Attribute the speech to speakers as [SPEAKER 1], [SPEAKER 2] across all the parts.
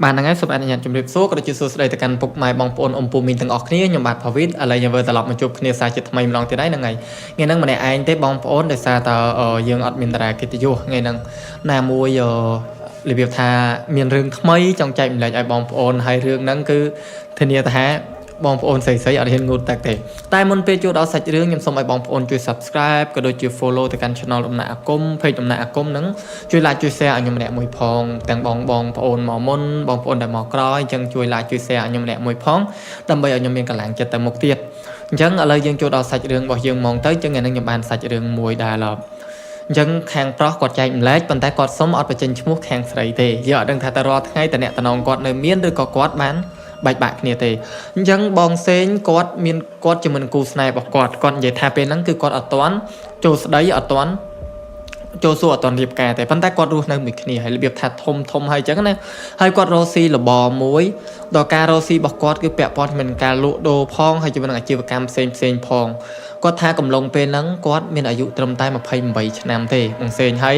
[SPEAKER 1] បានហ្នឹងហើយសូមអនុញ្ញាតជម្រាបសួរក៏ដូចជាសួស្តីទៅកាន់ពុកម៉ែបងប្អូនអ៊ំពូមីងទាំងអស់គ្នាខ្ញុំបាទផាវីតឥឡូវយើងវិលត្រឡប់មកជួបគ្នាសារជាថ្មីម្ដងទៀតហើយហ្នឹងហើយថ្ងៃហ្នឹងម្នាក់ឯងទេបងប្អូនដោយសារតើយើងអត់មានតារាកិត្តិយសថ្ងៃហ្នឹងណាមួយរបៀបថាមានរឿងថ្មីចង់ចែកម្លែកឲ្យបងប្អូនហើយរឿងហ្នឹងគឺធានាថាបងប្អូនស្រីៗអត់ហ៊ានងូតទឹកទេតែមុនពេលចូលដល់សាច់រឿងខ្ញុំសូមឲ្យបងប្អូនជួយ Subscribe ក៏ដូចជា Follow ទៅកាន់ Channel ដំណាក់អាគម Page ដំណាក់អាគមហ្នឹងជួយ Like ជួយ Share ឲ្យខ្ញុំម្នាក់មួយផងទាំងបងប្អូនមកមុនបងប្អូនដែលមកក្រោយអញ្ចឹងជួយ Like ជួយ Share ឲ្យខ្ញុំម្នាក់មួយផងដើម្បីឲ្យខ្ញុំមានកម្លាំងចិត្តទៅមុខទៀតអញ្ចឹងឥឡូវយើងចូលដល់សាច់រឿងរបស់យើងហ្មងទៅអញ្ចឹងថ្ងៃនេះខ្ញុំបានសាច់រឿងមួយដែលអញ្ចឹងខាងប្រុសគាត់ចែកម្លែកប៉ុន្តែគាត់សុំអត់បញ្ចេញឈ្មោះខាងស្រីទេយើងអត់ដឹងថាតើរាល់ថ្ងៃតអ្នកតំណងគាត់នៅមានឬក៏គាត់បានបែកបាក់គ្នាទេអញ្ចឹងបងសេងគាត់ជាមួយនឹងគូស្នេហ៍របស់គាត់និយាយថាពេលហ្នឹងគឺគាត់អត់ទាន់ចូលស្ដីអត់ទាន់ចូលសួរអត់ទាន់រៀបការទេប៉ុន្តែគាត់រស់នៅមួយគ្នាហើយរបៀបថាធំហើយអញ្ចឹងណាហើយគាត់រកស៊ីលបមួយដល់ការរកស៊ីរបស់គាត់គឺពាក់ព័ន្ធជាមួយនឹងការលក់ដូរផងហើយជាមួយនឹងអាជីវកម្មផ្សេងផងគាត់ថាកំឡុងពេលហ្នឹងគាត់មានអាយុត្រឹមតែ28ឆ្នាំទេបងសេងហើ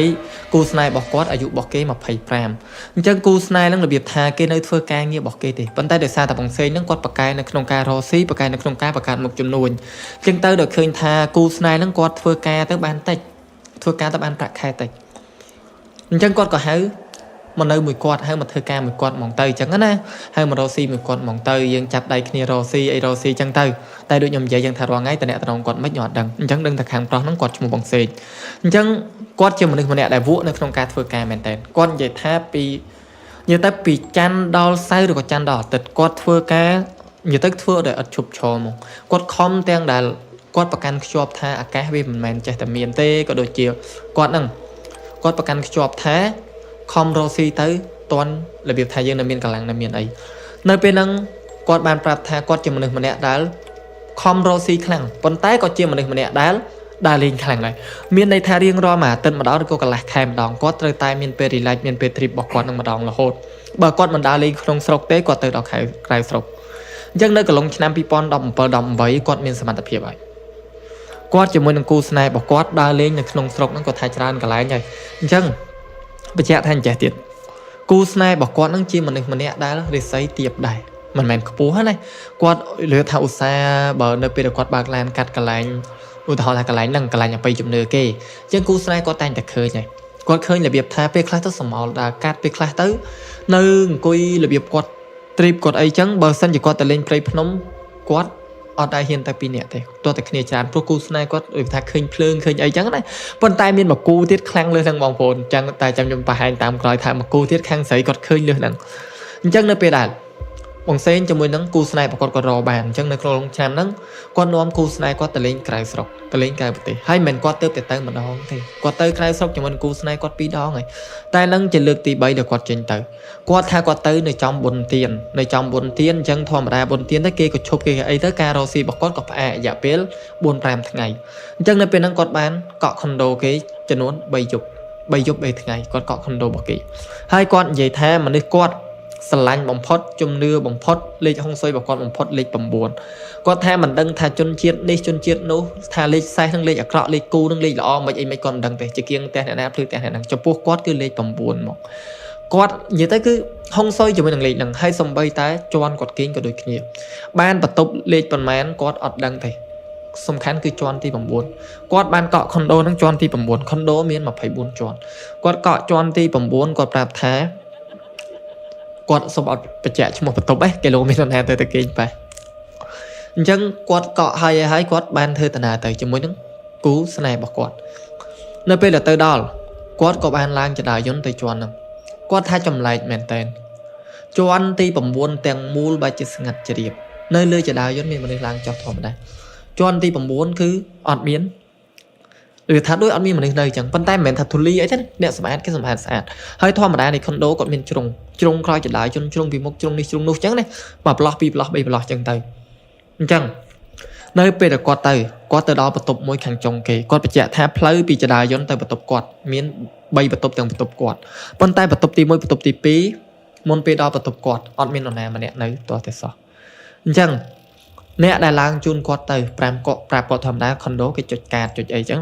[SPEAKER 1] យគូស្នេហ៍របស់គាត់អាយុរបស់គេ25អញ្ចឹងគូស្នេហ៍ហ្នឹងរបៀបថាគេនៅធ្វើការងាររបស់គេទេប៉ុន្តែដោយសារតែបងសេងហ្នឹងគាត់ប្រកែកនៅក្នុងការរកស៊ីប្រកែកនៅក្នុងការបង្កើតមុខជំនួញអញ្ចឹងទៅដល់ឃើញថាគូស្នេហ៍ហ្នឹងគាត់ធ្វើការទៅបានតិចធ្វើការទៅបានប្រាក់ខែតិចអញ្ចឹងគាត់ក៏ហៅមកនៅមួយគាត់ហៅមកធ្វើការមួយគាត់ហ្មងទៅអញ្ចឹងណាហៅមករកស៊ីមួយគាត់ហ្មងទៅយើងចាប់ដៃគ្នារកស៊ីអីរកស៊ីអញ្ចឹងទៅតែដូចខ្ញុំនិយាយយ៉ាងថារាល់ថ្ងៃតអ្នកតំណងគាត់មិនខ្ញុំអត់ដឹងអញ្ចឹងដឹងតែខាងប្រុសហ្នឹងគាត់ឈ្មោះបងសេងអញ្ចឹងគាត់ជាមនុស្សម្នាក់ដែលវក់នៅក្នុងការធ្វើការមែនតើគាត់និយាយថាពីច័ន្ទដល់សៅរ៍ឬក៏ច័ន្ទដល់អាទិត្យគាត់ធ្វើការនិយាយទៅធ្វើដោយអត់ឈប់ឈរហ្មងគាត់ខំទាំងដែលគាត់ប្រកាន់ខ្ជាប់ថាអាកាសវាមិនមែនចេះតែមានទេក៏ដូចជាគាត់ប្រកាន់ខ្ជាប់ថាខំរកស៊ីទៅតន់របៀបថាយើងនៅមានកម្លាំងនៅមានអីនៅពេលហ្នឹងគាត់បានប្រាប់ថាគាត់ជាមនុស្សម្នាក់ដែលខំរកស៊ីខ្លាំងប៉ុន្តែក៏ជាមនុស្សម្នាក់ដែលលេងខ្លាំងដែរមានន័យថារៀងរាល់មួយអាទិត្យម្ដងឬក៏កន្លះខែម្ដងគាត់ត្រូវតែមានពេល relax មានពេល trip របស់គាត់នឹងម្ដងរហូតបើគាត់មិនដើរលេងក្នុងស្រុកទេគាត់ទៅដល់ក្រៅស្រុកអញ្ចឹងនៅកន្លងឆ្នាំ2017-18គាត់មានសមត្ថភាពហើយគាត់ជាមួយនឹងគូស្នេហ៍របស់គាត់ដើរលេងនៅក្នុងស្រុកហ្នឹងគាត់ថាច្រើនកន្លែងហើយអញ្ចឹងបញ្ជាក់ថាអញ្ចេះទៀតគូស្នេហ៍របស់គាត់ហ្នឹងជាមនុស្សម្នាក់ដែលរិស័យទាបដែរមិនមែនខ្ពស់ណាគាត់លើថាឧស្សាហ៍បើនៅពេលដែលគាត់បើកឡានកាត់កន្លែងឧទាហរណ៍ថាកន្លែងហ្នឹងកន្លែងអបិយជំនឿគេអញ្ចឹងគូស្នេហ៍គាត់តែងតែឃើញហើយគាត់ឃើញរបៀបថាពេលខ្លះទៅសមោលដើរកាត់ពេលខ្លះទៅនៅអង្គុយរបៀបគាត់ trip គាត់អីចឹងបើសិនជាគាត់ទៅលេងព្រៃភ្នំគាត់អត់ដែរហ៊ានតែ2នាក់ទេទោះតែគ្នាច្រើនព្រោះគូស្នេហ៍គាត់ដូចថាឃើញភ្លើងឃើញអីចឹងណាប៉ុន្តែមានមួយគូទៀតខ្លាំងលើសហ្នឹងបងប្អូនចឹងតែចាំខ្ញុំបង្ហាញតាមក្រោយថាមួយគូទៀតខាងស្រីគាត់ឃើញលើសហ្នឹងអញ្ចឹងនៅពេលដែលបងសេងជាមួយនឹងគូស្នេហ៍របស់គាត់រកបានអញ្ចឹងនៅក្នុងឆ្នាំហ្នឹងគាត់នាំគូស្នេហ៍គាត់ទៅលេងក្រៅស្រុកទៅលេងក្រៅប្រទេសហើយមិនគាត់ទៅម្ដងទេគាត់ទៅក្រៅស្រុកជាមួយនឹងគូស្នេហ៍គាត់2ដងហើយតែនឹងជាលើកទី3ដែលគាត់ចេញទៅគាត់ថាគាត់ទៅនៅចំបុណ្យទានអញ្ចឹងធម្មតាបុណ្យទានទៅគេក៏ឈប់គេអីទៅការរកស៊ីរបស់គាត់ក៏ផ្អាករយៈពេល 4-5 ថ្ងៃអញ្ចឹងនៅពេលហ្នឹងគាត់បានកក់ខុនដូគេចំនួន3យប់3ថ្ងៃគាត់កក់ខុនដូរបស់គេហើយគាត់និយាយថាមនុស្សគាត់ស្រឡាញ់បំផុតជំនឿបំផុតលេខហុងស៊ុយរបស់គាត់បំផុតលេខ9គាត់ថាមិនដឹងថាជនជាតិនេះជនជាតិនោះថាលេខសេះនឹងលេខអាក្រក់លេខគូនឹងលេខល្អមិនអីមិនគាត់មិនដឹងទេជាគៀងផ្ទះអ្នកណាភ្លឺផ្ទះអ្នកហ្នឹងចំពោះគាត់គឺលេខ9មកគាត់និយាយទៅគឺហុងស៊ុយជាមួយនឹងលេខហ្នឹងហើយសំបីតែជន់គាត់គេងក៏ដូចគ្នាបានបន្ទប់លេខប៉ុន្មានគាត់អត់ដឹងទេសំខាន់គឺជាន់ទី9គាត់បានកក់ខុនដូនឹងជាន់ទី9ខុនដូមាន24ជាន់គាត់កក់ជាន់ទី9គាត់ប្រាប់ថាគាត់សុំអត់បញ្ជាក់ឈ្មោះបន្ទប់គេលោកមាននរណាទៅគេងបែអញ្ចឹងគាត់កក់ហើយគាត់បានធ្វើតាណាទៅជាមួយនឹងគូស្នេហ៍របស់គាត់នៅពេលដែលទៅដល់គាត់ក៏បានឡើងចដាយន្តទៅជាន់ហ្នឹងគាត់ថាចម្លែកមែនតើជាន់ទី9ទាំងមូលបែបជាស្ងាត់ជ្រាបនៅលើចដាយន្តមានមនុស្សឡើងចុះធម្មតាជាន់ទី9គឺអត់មានឬថាដូចអត់មានមនុស្សនៅអញ្ចឹងប៉ុន្តែមិនមែនថាធូលីអីទេអ្នកសម្អាតគេសម្អាតស្អាតហើយធម្មតានៃខុនដូគាត់មានជ្រុងក្រោយចដាយជនជ្រុងពីមុខជ្រុងនេះជ្រុងនោះអញ្ចឹងណាមួយប្លោះពីរប្លោះបីប្លោះអញ្ចឹងទៅអញ្ចឹងនៅពេលដែលគាត់ទៅដល់បន្ទប់មួយខាងចុងគេគាត់បញ្ជាក់ថាផ្លូវពីចដាយន្តទៅបន្ទប់គាត់មាន3បន្ទប់ទាំងបន្ទប់គាត់ប៉ុន្តែបន្ទប់ទី1បន្ទប់ទី2មុនពេលដល់បន្ទប់គាត់អត់មាននរណាម្នាក់នៅទាល់តែសោះអញ្ចឹងអ្នកដែលឡើងជូនគាត់ទៅ5គាត់ប្រាប់គាត់ធម្មតាខុនដូគេចុចកាតចុចអីអញ្ចឹង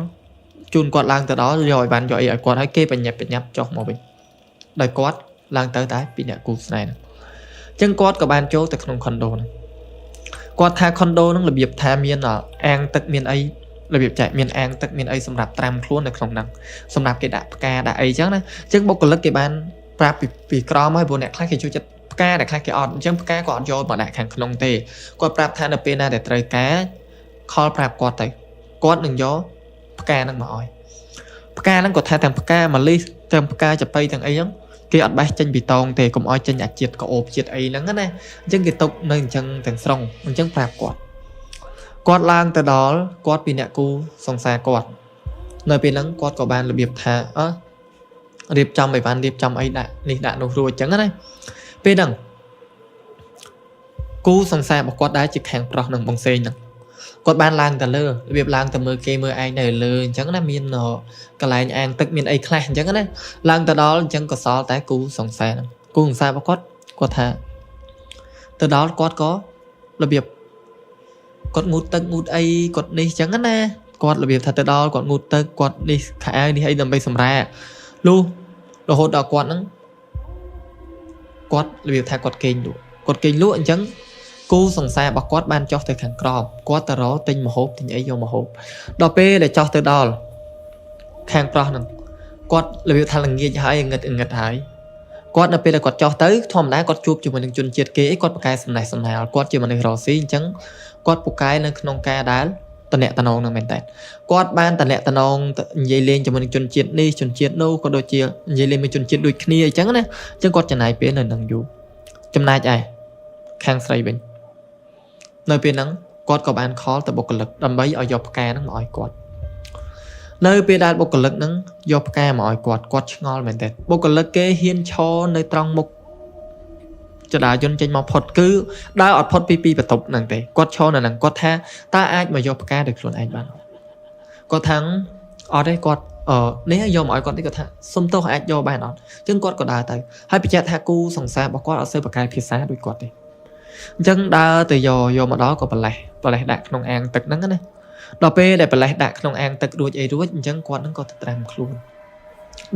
[SPEAKER 1] ជូនគាត់ឡើងទៅដល់យកឲ្យបានយកអីឲ្យគាត់ឲ្យគេបញ្ញាប់ចុះមកវិញដោយគាត់ឡើងទៅតែពីអ្នកគូស្នេហ៍ ចឹងគាត់ក៏បានចូលទៅក្នុងខុនដូហ្នឹងគាត់ថាខុនដូហ្នឹងរបៀបថាមានអាងទឹកមានអីរបៀបចែកមានអាងទឹកមានអីសម្រាប់ត្រាំខ្លួននៅក្នុងហ្នឹងសម្រាប់គេដាក់ផ្កាដាក់អីចឹងណាចឹងបុគ្គលិកគេបានប្រាប់ពីក្រមហើយព្រោះអ្នកខ្លះគេជួយចិត្តផ្កាអ្នកខ្លះគេអត់អញ្ចឹងផ្កាក៏អត់យកមកដាក់ខាងក្នុងទេគាត់ប្រាប់ថានៅពេលណាដែលត្រូវការខលប្រាប់គាត់ទៅគាត់នឹងយកផ្កាហ្នឹងមកឲ្យផ្កាហ្នឹងគាត់ថាទាំងផ្កាម៉ាលីសទាំងផ្កាចាប៉ីទាំងអីហ្នឹងគេអត់បេះចេញពីតងទេកុំឲ្យចេញអាជាតិក្អូបជាតិអីហ្នឹងណាអញ្ចឹងគេទុកនៅអញ្ចឹងទាំងស្រុងអញ្ចឹងប្រាប់គាត់ឡើងទៅដល់គាត់ពីអ្នកគូសង្សារគាត់នៅពេលហ្នឹងគាត់ក៏បានរបៀបថារៀបចំឲ្យបានរៀបចំអីដាក់នេះដាក់នោះរួចអញ្ចឹងណាពេលហ្នឹងគូសង្សាររបស់គាត់ដែរជាខាងប្រុសនឹងបងសេងហ្នឹងគាត់បានឡើងទៅលើរបៀបឡើងទៅមើលគេមើលឯងនៅលើអញ្ចឹងណាមានកន្លែងអាងទឹកមានអីខ្លះអញ្ចឹងណាឡើងទៅដល់អញ្ចឹងក៏សល់តែគូសង្សារហ្នឹងគូសង្សាររបស់គាត់ថាទៅដល់គាត់ក៏របៀបគាត់ងូតទឹកងូតអីគាត់នេះអញ្ចឹងណាគាត់របៀបថាទៅដល់គាត់ងូតទឹកគាត់នេះខោនេះអីដើម្បីសម្រាលុះរហូតដល់គាត់ហ្នឹងគាត់របៀបថាគាត់គេងលក់អញ្ចឹងគូសង្សាររបស់គាត់បានចុះទៅខាងក្រោមគាត់ទៅរកទិញម្ហូបទិញអីយកម្ហូបដល់ពេលដែលចុះទៅដល់ខាងប្រុសហ្នឹងគាត់របៀបថាល្ងាចហើយងឹតហើយគាត់នៅពេលដែលគាត់ចុះទៅធម្មតាគាត់ជួបជាមួយនឹងជនជាតិគេគាត់ប្រកែសំណេះសំណាលគាត់ជាមនុស្សរស់ស៊ីអញ្ចឹងគាត់ពូកែនៅក្នុងការដែលតំណែងនឹងមែនតើគាត់បានតំណែងនិយាយលេងជាមួយនឹងជនជាតិនេះជនជាតិនោះក៏ដូចជានិយាយលេងមួយជនជាតិដូចគ្នាអញ្ចឹងណាអញ្ចឹងគាត់ចំណាយពេលនៅនឹងយូរចំណែកឯខាងស្រីវិញនៅពេលហ្នឹងគាត់ក៏បានខលទៅបុគ្គលិកដើម្បីឲ្យយកផ្កាហ្នឹងមកឲ្យគាត់នៅពេលដែលបុគ្គលិកហ្នឹងយកផ្កាមកឲ្យគាត់ឆ្ងល់មែនតើបុគ្គលិកគេហ៊ានឈរនៅត្រង់មុខចដាយន្តចេញមកផុតគឺដើរអត់ផុតពីបន្ទប់ហ្នឹងទេគាត់ឈរនៅហ្នឹងគាត់ថាតើអាចមកយកផ្កាដោយខ្លួនឯងបានគាត់ថាអត់ទេគាត់នេះយកមកឲ្យគាត់នេះគាត់ថាសុំទោសអាចយកបានអត់អញ្ចឹងគាត់ក៏ដើរទៅហើយបញ្ជាក់ថាគូសង្សាររបស់គាត់អត់សូវប្រកែកភាសាដូចគាត់ទេអញ្ចឹងដើរទៅយកមកដល់ក៏ប្រលេះដាក់ក្នុងអាងទឹកហ្នឹងណាដល់ពេលដែលប្រលេះដាក់ក្នុងអាងទឹករួចអញ្ចឹងគាត់ហ្នឹងក៏ទៅត្រាំខ្លួន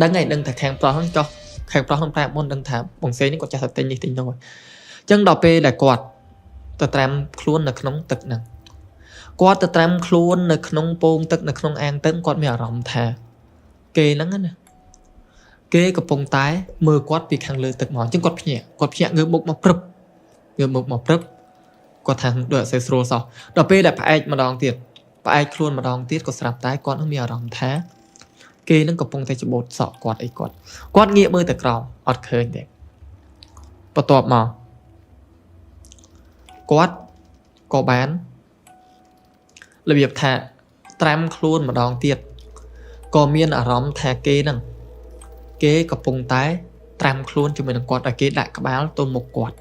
[SPEAKER 1] ដឹងថាខាងប្រុសហ្នឹងចុះខាងប្រុសហ្នឹងប្រាប់មុនដឹងថាបងសេងនេះគាត់ចាស់ទៅទិញនេះទិញនោះអញ្ចឹងដល់ពេលដែលគាត់ទៅត្រាំខ្លួននៅក្នុងទឹកហ្នឹងគាត់ទៅត្រាំខ្លួននៅក្នុងពងទឹកនៅក្នុងអាងទឹកគាត់មានអារម្មណ៍ថាគេហ្នឹងណាគេកំពុងតែមើលគាត់ពីខាងលើទឹកមកអញ្ចឹងគាត់ភ្ញាក់ងើបមុខមកព្រឹបគាត់ថាដូចអត់សូវស្រួលសោះដល់ពេលដែលផ្អែកម្ដងទៀតខ្លួនម្ដងទៀតក៏ស្រាប់តែគាត់នឹងមានអារម្មណ៍ថាគេនឹងកំពុងតែច្បូតសក់គាត់អីគាត់ងាកមើលទៅក្រោមអត់ឃើញទេបន្ទាប់មកគាត់ក៏បានរបៀបថាត្រាំខ្លួនម្ដងទៀតក៏មានអារម្មណ៍ថាគេកំពុងតែត្រាំខ្លួនជាមួយនឹងគាត់ឲ្យគេដាក់ក្បាលទល់មុខគាត់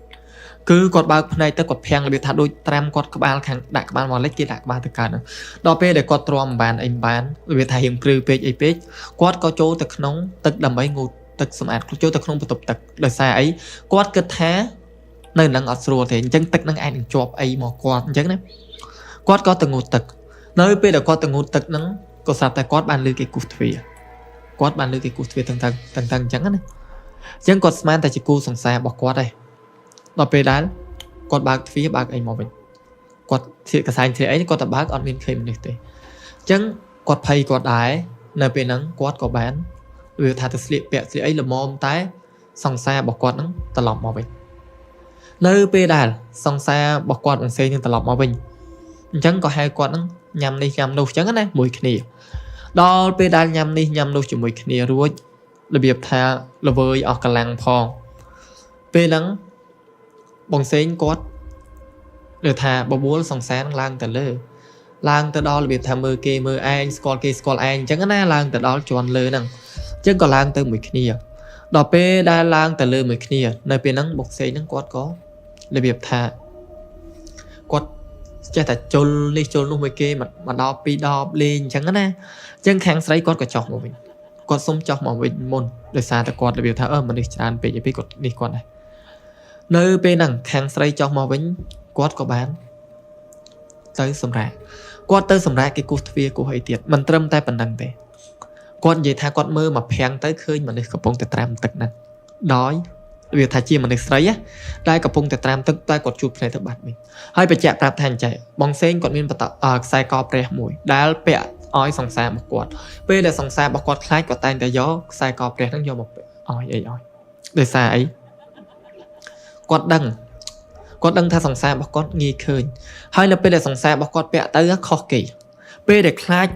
[SPEAKER 1] គឺគាត់បើកភ្នែកទៅគាត់ភាំងរបៀបថាដូចត្រាំគាត់ក្បាលខាងដាក់ក្បាលមកលេចគេដាក់ក្បាលទៅកើតដល់ពេលដែលគាត់ទ្រាំមិនបានរបៀបថារៀងព្រឺពេកអីពេកគាត់ក៏ចូលទៅក្នុងទឹកដើម្បីងូតទឹកសម្អាតចូលទៅក្នុងបន្ទប់ទឹកដោយសារអីគាត់គិតថានៅនឹងអត់ស្រួលទេអញ្ចឹងទឹកនឹងអាចនឹងជាប់អីមកគាត់អញ្ចឹងណាគាត់ក៏ទៅងូតទឹកនៅពេលដែលគាត់ទៅងូតទឹកហ្នឹងក៏ស្រាប់តែគាត់បានលើគេគូសទ្វារទាំងអញ្ចឹងណាអញ្ចឹងគាត់ស្មានតែជាគូសង្សាររបស់គាត់ឯងដល់ពេលដែលគាត់បើកទ្វារបើកអីមកវិញគាត់ធៀបកសែងធៀបអីគាត់ទៅបើកអត់មានឃើញមនុស្សទេអញ្ចឹងគាត់ភ័យគាត់ដែរនៅពេលហ្នឹងគាត់ក៏បានវាថាទៅស្លៀកពាក់ស្លៀកអីល្មមតែសង្សាររបស់គាត់ហ្នឹងត្រឡប់មកវិញនៅពេលដែលសង្សាររបស់គាត់អង្សេងនឹងត្រឡប់មកវិញអញ្ចឹងក៏ហៅគាត់ហ្នឹងញ៉ាំនេះញ៉ាំនោះអញ្ចឹងណាមួយគ្នាដល់ពេលដែលញ៉ាំនេះញ៉ាំនោះជាមួយគ្នារួចរបៀបថាល្វើយអស់កម្លាំងផងពេលហ្នឹងបងសេងគាត់លើថាបបួលសង្សារនឹងឡើងទៅដល់របៀបថាមើលគេមើលឯងស្គាល់គេស្គាល់ឯងអញ្ចឹងណាឡើងទៅដល់ជាន់លើហ្នឹងអញ្ចឹងក៏ឡើងទៅមួយគ្នាដល់ពេលដែលឡើងទៅលើមួយគ្នានៅពេលហ្នឹងបងសេងហ្នឹងគាត់ក៏របៀបថាគាត់ចេះតែជុលនេះជុលនោះមួយគេមកដល់ពីរដបលេងអញ្ចឹងណាអញ្ចឹងខាងស្រីគាត់ក៏ចោះមកវិញគាត់សុំចោះមកវិញមុនដោយសារតែគាត់របៀបថាមនុស្សច្រើនពេកឯគាត់នេះគាត់ដែរនៅពេលហ្នឹងខាងស្រីចោះមកវិញគាត់ក៏បានទៅសម្រាប់គេគូសទ្វារគូសអីទៀតមិនត្រឹមតែប៉ុណ្្នឹងទេគាត់និយាយថាគាត់មើលមកភាំងទៅឃើញមនុស្សកំពុងតែត្រាំទឹកហ្នឹងដោយ វាថាជាមនុស្សស្រីដែលកំពុងតែត្រាំទឹកតែគាត់ជួបគ្នាទៅបាត់វិញហើយបញ្ជាក់ប្រាប់ថាអញ្ចឹងបងសេងគាត់មានខ្សែកព្រះមួយដែលពាក់ឲ្យសង្សាររបស់គាត់ពេលដែលសង្សាររបស់គាត់ខ្លាចគាត់តែងតែយកខ្សែកព្រះហ្នឹងយកមកពាក់ឲ្យអីឲ្យដោយសារអីគាត់ដឹងថាសង្សាររបស់គាត់ងាយឃើញហើយនៅពេលដែលសង្សាររបស់គាត់ពាក់ទៅខុសគេពេលដែលខ្លាច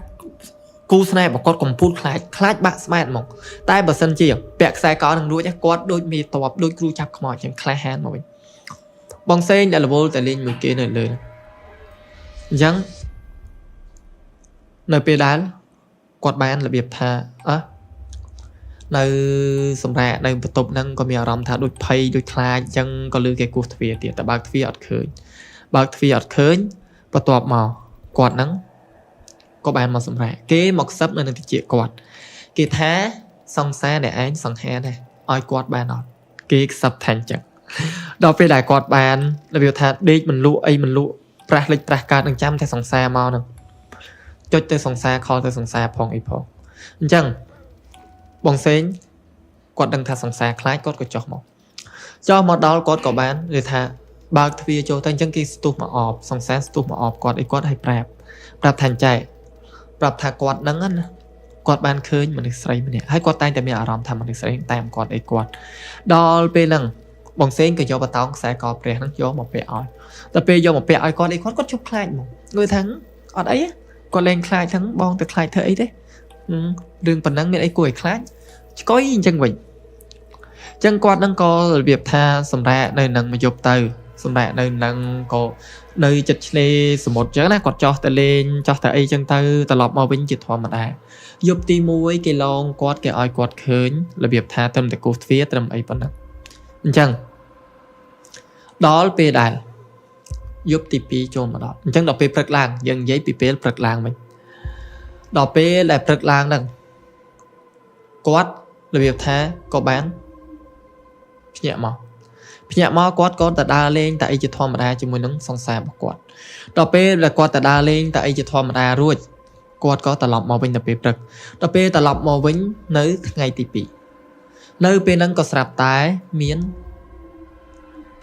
[SPEAKER 1] គូស្នេហ៍របស់គាត់កំពុងខ្លាចបាក់ស្មែតហ្មងតែបើសិនជាពាក់ខ្សែកនឹងរួចគាត់ដូចមានតបដូចគ្រូចាប់ខ្មោចចឹងក្លាហានមកវិញបងសេងដែលរវល់តែលេងមួយគេនៅលើអញ្ចឹងនៅពេលដែលគាត់បានរបៀបថានៅសម្រាប់នៅបន្ទប់ហ្នឹងក៏មានអារម្មណ៍ថាដូចភ័យដូចខ្លាចអញ្ចឹងក៏លឺគេគោះទ្វារទៀតតែបើកទ្វារអត់ឃើញបន្ទាប់មកគាត់ហ្នឹងក៏បានមកសម្រាប់គេមកសឹបនៅនឹងតិចគាត់គេថាសង្សារដែលឯងសង្ហាដែរឲ្យគាត់បានអត់គេសឹបថាអញ្ចឹងដល់ពេលដែលគាត់បានរបៀបថាដេកមិនលក់អីមិនលក់ប្រាស់លិចប្រាស់កើតនឹងចាំតែសង្សារមកហ្នឹងចុចទៅសង្សារខលទៅសង្សារផងអីផងអញ្ចឹងបងសេងគាត់ដឹងថាសង្សារខ្លាចគាត់ក៏ចុះមកដល់គាត់ក៏បាននិយាយថាបើកទ្វារចូលទៅអញ្ចឹងគេស្ទុះមកអបសង្សារស្ទុះមកអបគាត់ឲ្យគាត់ឲ្យប្រាប់ថាចែកប្រាប់ថាគាត់ហ្នឹងណាគាត់បានឃើញមនុស្សស្រីម្នាក់ហើយគាត់តែងតែមានអារម្មណ៍ថាមនុស្សស្រីតាមគាត់អីគាត់ដល់ពេលហ្នឹងបងសេងក៏យកបតោងខ្សែកព្រះហ្នឹងយកមកពាក់ឲ្យដល់ពេលយកមកពាក់ឲ្យគាត់ជប់ខ្លាចហ្មងងើយថាអត់អីគាត់លែងខ្លាចហ្នឹងបងទៅខ្លាចធ្វើអីទេរឿងប៉ុណ្ណឹងមានអីគួរឲ្យខ្លាចឆ្កុយអញ្ចឹងវិញអញ្ចឹងគាត់ហ្នឹងក៏របៀបថាសម្រាប់នៅនឹងមកយប់ទៅសម្រាប់នៅនឹងក៏នៅចិត្តឆ្លេសមុទ្រអញ្ចឹងណាគាត់ចោះទៅលេងចោះទៅអីអញ្ចឹងទៅត្រឡប់មកវិញជាធម្មតាយប់ទី1គេឡងគាត់គេឲ្យគាត់ឃើញរបៀបថាត្រឹមតែគោះទ្វារត្រឹមអីប៉ុណ្ណឹងអញ្ចឹងដល់ពេលដែលយប់ទី2ចូលមកដល់អញ្ចឹងដល់ពេលព្រឹកឡើងយើងនិយាយពីពេលព្រឹកឡើងវិញដល់ពេលដែលព្រឹកឡើងហ្នឹងគាត់របៀបថាក៏បានភ្ញាក់មកគាត់ក៏ទៅដើរលេងតែអីជាធម្មតាជាមួយនឹងសង្សាររបស់គាត់ដល់ពេលដែលគាត់ទៅដើរលេងតែអីជាធម្មតារួចគាត់ក៏ត្រឡប់មកវិញទៅពេលព្រឹកដល់ពេលត្រឡប់មកវិញនៅថ្ងៃទី2នៅពេលហ្នឹងក៏ស្រាប់តែមាន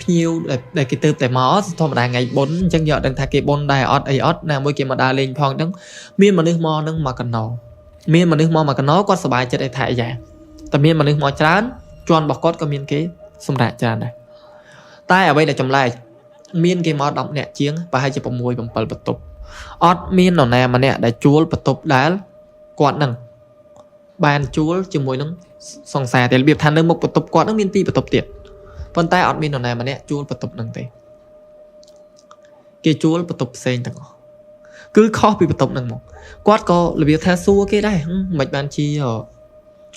[SPEAKER 1] ភ្ញៀវដែលគេទៅតែមកធម្មតាថ្ងៃបុណ្យអញ្ចឹងយកដឹងថាគេបុណ្យដែរអត់អីអត់ណាមួយគេមកដើរលេងផងហ្នឹងមានមនុស្សមកហ្នឹងមកកណោគាត់សប្បាយចិត្តឲ្យថាអីយ៉ាងតែមានមនុស្សមកច្រើនជាន់របស់គាត់ក៏មានគេសម្រាប់ច្រើនដែរតែអ្វីដែលចម្លែកមានគេមក10នាក់ជាងប្រហែលជា6 7បន្ទប់អត់មាននរណាម្នាក់ដែលជួលបន្ទប់ដែលគាត់ហ្នឹងបានជួលជាមួយនឹងសង្សារតែរបៀបថានៅមុខបន្ទប់គាត់ហ្នឹងមាន2បន្ទប់ទៀតប៉ុន្តែអត់មាននរណាម្នាក់ជួលបន្ទប់ហ្នឹងទេគេជួលបន្ទប់ផ្សេងទាំងអស់គឺខុសពីបន្ទប់ហ្នឹងមកគាត់ក៏របៀបថាសួរគេដែរមិនបានជា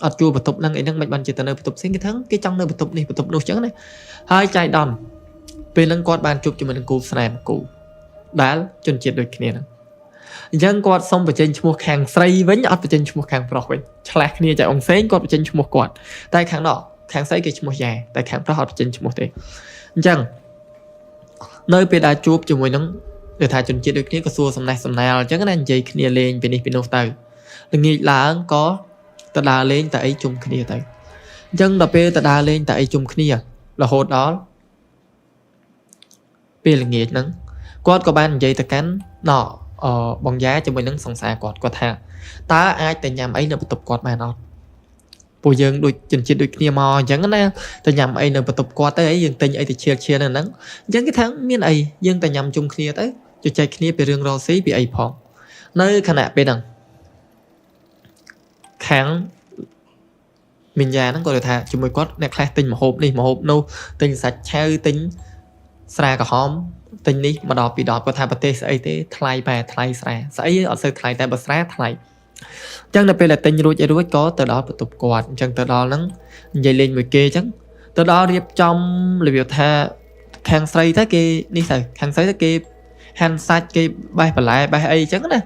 [SPEAKER 1] អត់ជួលបន្ទប់ហ្នឹងអីហ្នឹងមិនបានជាទៅនៅបន្ទប់ផ្សេងគេថាគេចង់នៅបន្ទប់នេះបន្ទប់នោះអញ្ចឹងណាហើយចៃដន្យពេលហ្នឹងគាត់បានជួបជាមួយនឹងគូស្នេហ៍គូដែលជនជាតិដូចគ្នាហ្នឹងអញ្ចឹងគាត់សុំបញ្ចេញឈ្មោះខាងស្រីវិញអត់បញ្ចេញឈ្មោះខាងប្រុសវិញឆ្លាស់គ្នាចៅអង្គសេងគាត់បញ្ចេញឈ្មោះគាត់តែខាងនោះខាងស្រីគេឈ្មោះយ៉ាតែខាងប្រុសអត់បញ្ចេញឈ្មោះទេអញ្ចឹងនៅពេលដែលជួបជាមួយនឹងគេថាជនជាតិដូចគ្នាក៏សួរសំណេះសំណាលអញ្ចឹងណានិយាយគ្នាលេងពីនេះពីនោះទៅល្ងាចឡើងក៏ទៅដើរលេងតែអីជុំគ្នាទៅអញ្ចឹងដល់ពេលទៅដើរលេងតែអីជុំគ្នារហូតដល់ពេលល្ងាចហ្នឹងគាត់ក៏បាននិយាយទៅកាន់បងយ៉ាជាមួយនឹងសង្សារគាត់ថាតើអាចទៅញ៉ាំអីនៅបន្ទប់គាត់បានអត់ពួកយើងដូចជនជាតិដូចគ្នាមកអញ្ចឹងណាទៅញ៉ាំអីនៅបន្ទប់គាត់ទៅអីយើងទិញអីទៅឈៀលនៅហ្នឹងអញ្ចឹងគេថាមានអីយើងទៅញ៉ាំជុំគ្នាទៅជជែកគ្នាពីរឿងរ៉ាវស៊ីពីអីផងនៅខណៈពេលហ្នឹងខាងមីងយ៉ាហ្នឹងគាត់ថាជាមួយគាត់អ្នកខ្លះទិញម្ហូបនេះម្ហូបនោះទិញសាច់ឆៅទិញស្រាក្រហមទិញនេះមកដល់ពីដល់គាត់ថាប្រទេសស្អីទេថ្លៃបែរថ្លៃស្រាស្អីអត់សូវថ្លៃតែបើស្រាថ្លៃអញ្ចឹងដល់ពេលដែលទិញរួចក៏ទៅដល់បន្ទប់គាត់អញ្ចឹងទៅដល់ហ្នឹងនិយាយលេងមួយគេអញ្ចឹងទៅដល់រៀបចំរបៀបថាខាងស្រីទៅគេនេះទៅខាងស្រីទៅគេហាន់សាច់គេបេះបន្លែបេះអីអញ្ចឹងណា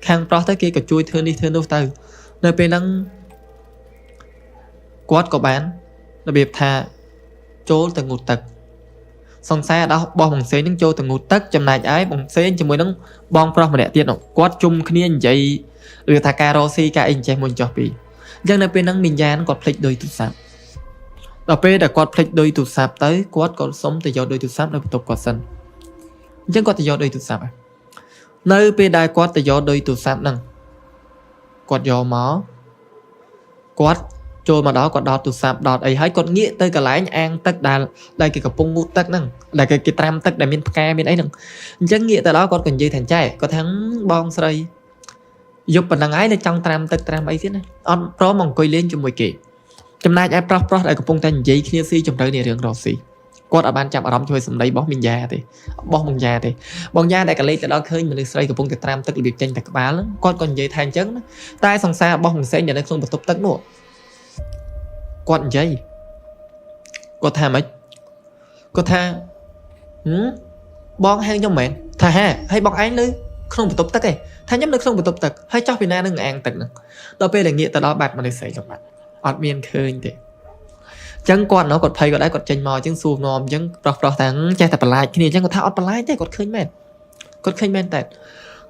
[SPEAKER 1] ខាងប្រុសទៅគេក៏ជួយធ្វើនេះធ្វើនោះទៅនៅពេលហ្នឹងគាត់ក៏បានរបៀបថាចូលទៅងូតទឹកសង្សារដោះបោះបងសេងនឹងចូលទៅងូតទឹកចំណែកឯងបងសេងជាមួយនឹងបងប្រុសម្នាក់ទៀតគាត់ជុំគ្នានិយាយឬថាការរកស៊ីការអីចេះមួយចោះពីអញ្ចឹងនៅពេលហ្នឹងមីងយ៉ានគាត់ភ្លេចដោយទូរស័ព្ទ ដល់ពេលដែលគាត់ភ្លេចដូចទូរស័ព្ទទៅគាត់ក៏សុំទៅយកដូចទូរស័ព្ទនៅបន្ទប់គាត់សិនអញ្ចឹងគាត់ទៅយកដូចទូរស័ព្ទនៅពេលដែលគាត់ទៅយកដូចទូរស័ព្ទហ្នឹងគាត់យកមកគាត់ចូលមកដល់គាត់ដោតទូរស័ព្ទដោតអីហើយគាត់ងាកទៅកន្លែងអាងទឹកដែលគេកំពុងងូតទឹកហ្នឹងដែលគេត្រាំទឹកដែលមានផ្កាមានអីហ្នឹងអញ្ចឹងងាកទៅដល់គាត់ក៏និយាយថាចែគាត់ថាបងស្រីយប់ប៉ុណ្ណឹងហើយនៅចង់ត្រាំទឹកត្រាំអីទៀតណាអត់ព្រមមកអង្គុយលេងជាមួយគេចំណែកឯប្រុសដែលកំពុងតែនិយាយគ្នាស៊ីជម្រៅនៃរឿងរ៉ាវស៊ីគាត់អត់បានចាប់អារម្មណ៍ជួយសម្ដីរបស់មីងយ៉ាទេរបស់បងយ៉ាទេបងយ៉ាដែលកលេចទៅដល់ឃើញមនុស្សស្រីកំពុងតែត្រាំទឹករបៀបចេញតែក្បាលគាត់ក៏និយាយថាអញ្ចឹងតែសង្សាររបស់មិនសេងនៅក្នុងបន្ទប់ទឹកនោះគាត់និយាយគាត់ថាម៉េចគាត់ថាបងហែងខ្ញុំមែនថាហាហើយបងឯងនៅក្នុងបន្ទប់ទឹកឯងថាខ្ញុំនៅក្នុងបន្ទប់ទឹកហើយចោះពីណានឹងអាងទឹកហ្នឹងដល់ពេលដែលងាកទៅដល់បាត់មនុស្សស្រីចុះបាត់អត់មានឃើញទេអញ្ចឹងគាត់គាត់ភ័យគាត់ដែរគាត់ចេញមកអញ្ចឹងសួរនាំអញ្ចឹងប្រុសថាចេះតែបន្លាចគ្នាអញ្ចឹងគាត់ថាអត់បន្លាចទេគាត់ឃើញមែនគាត់ឃើញមែនតែ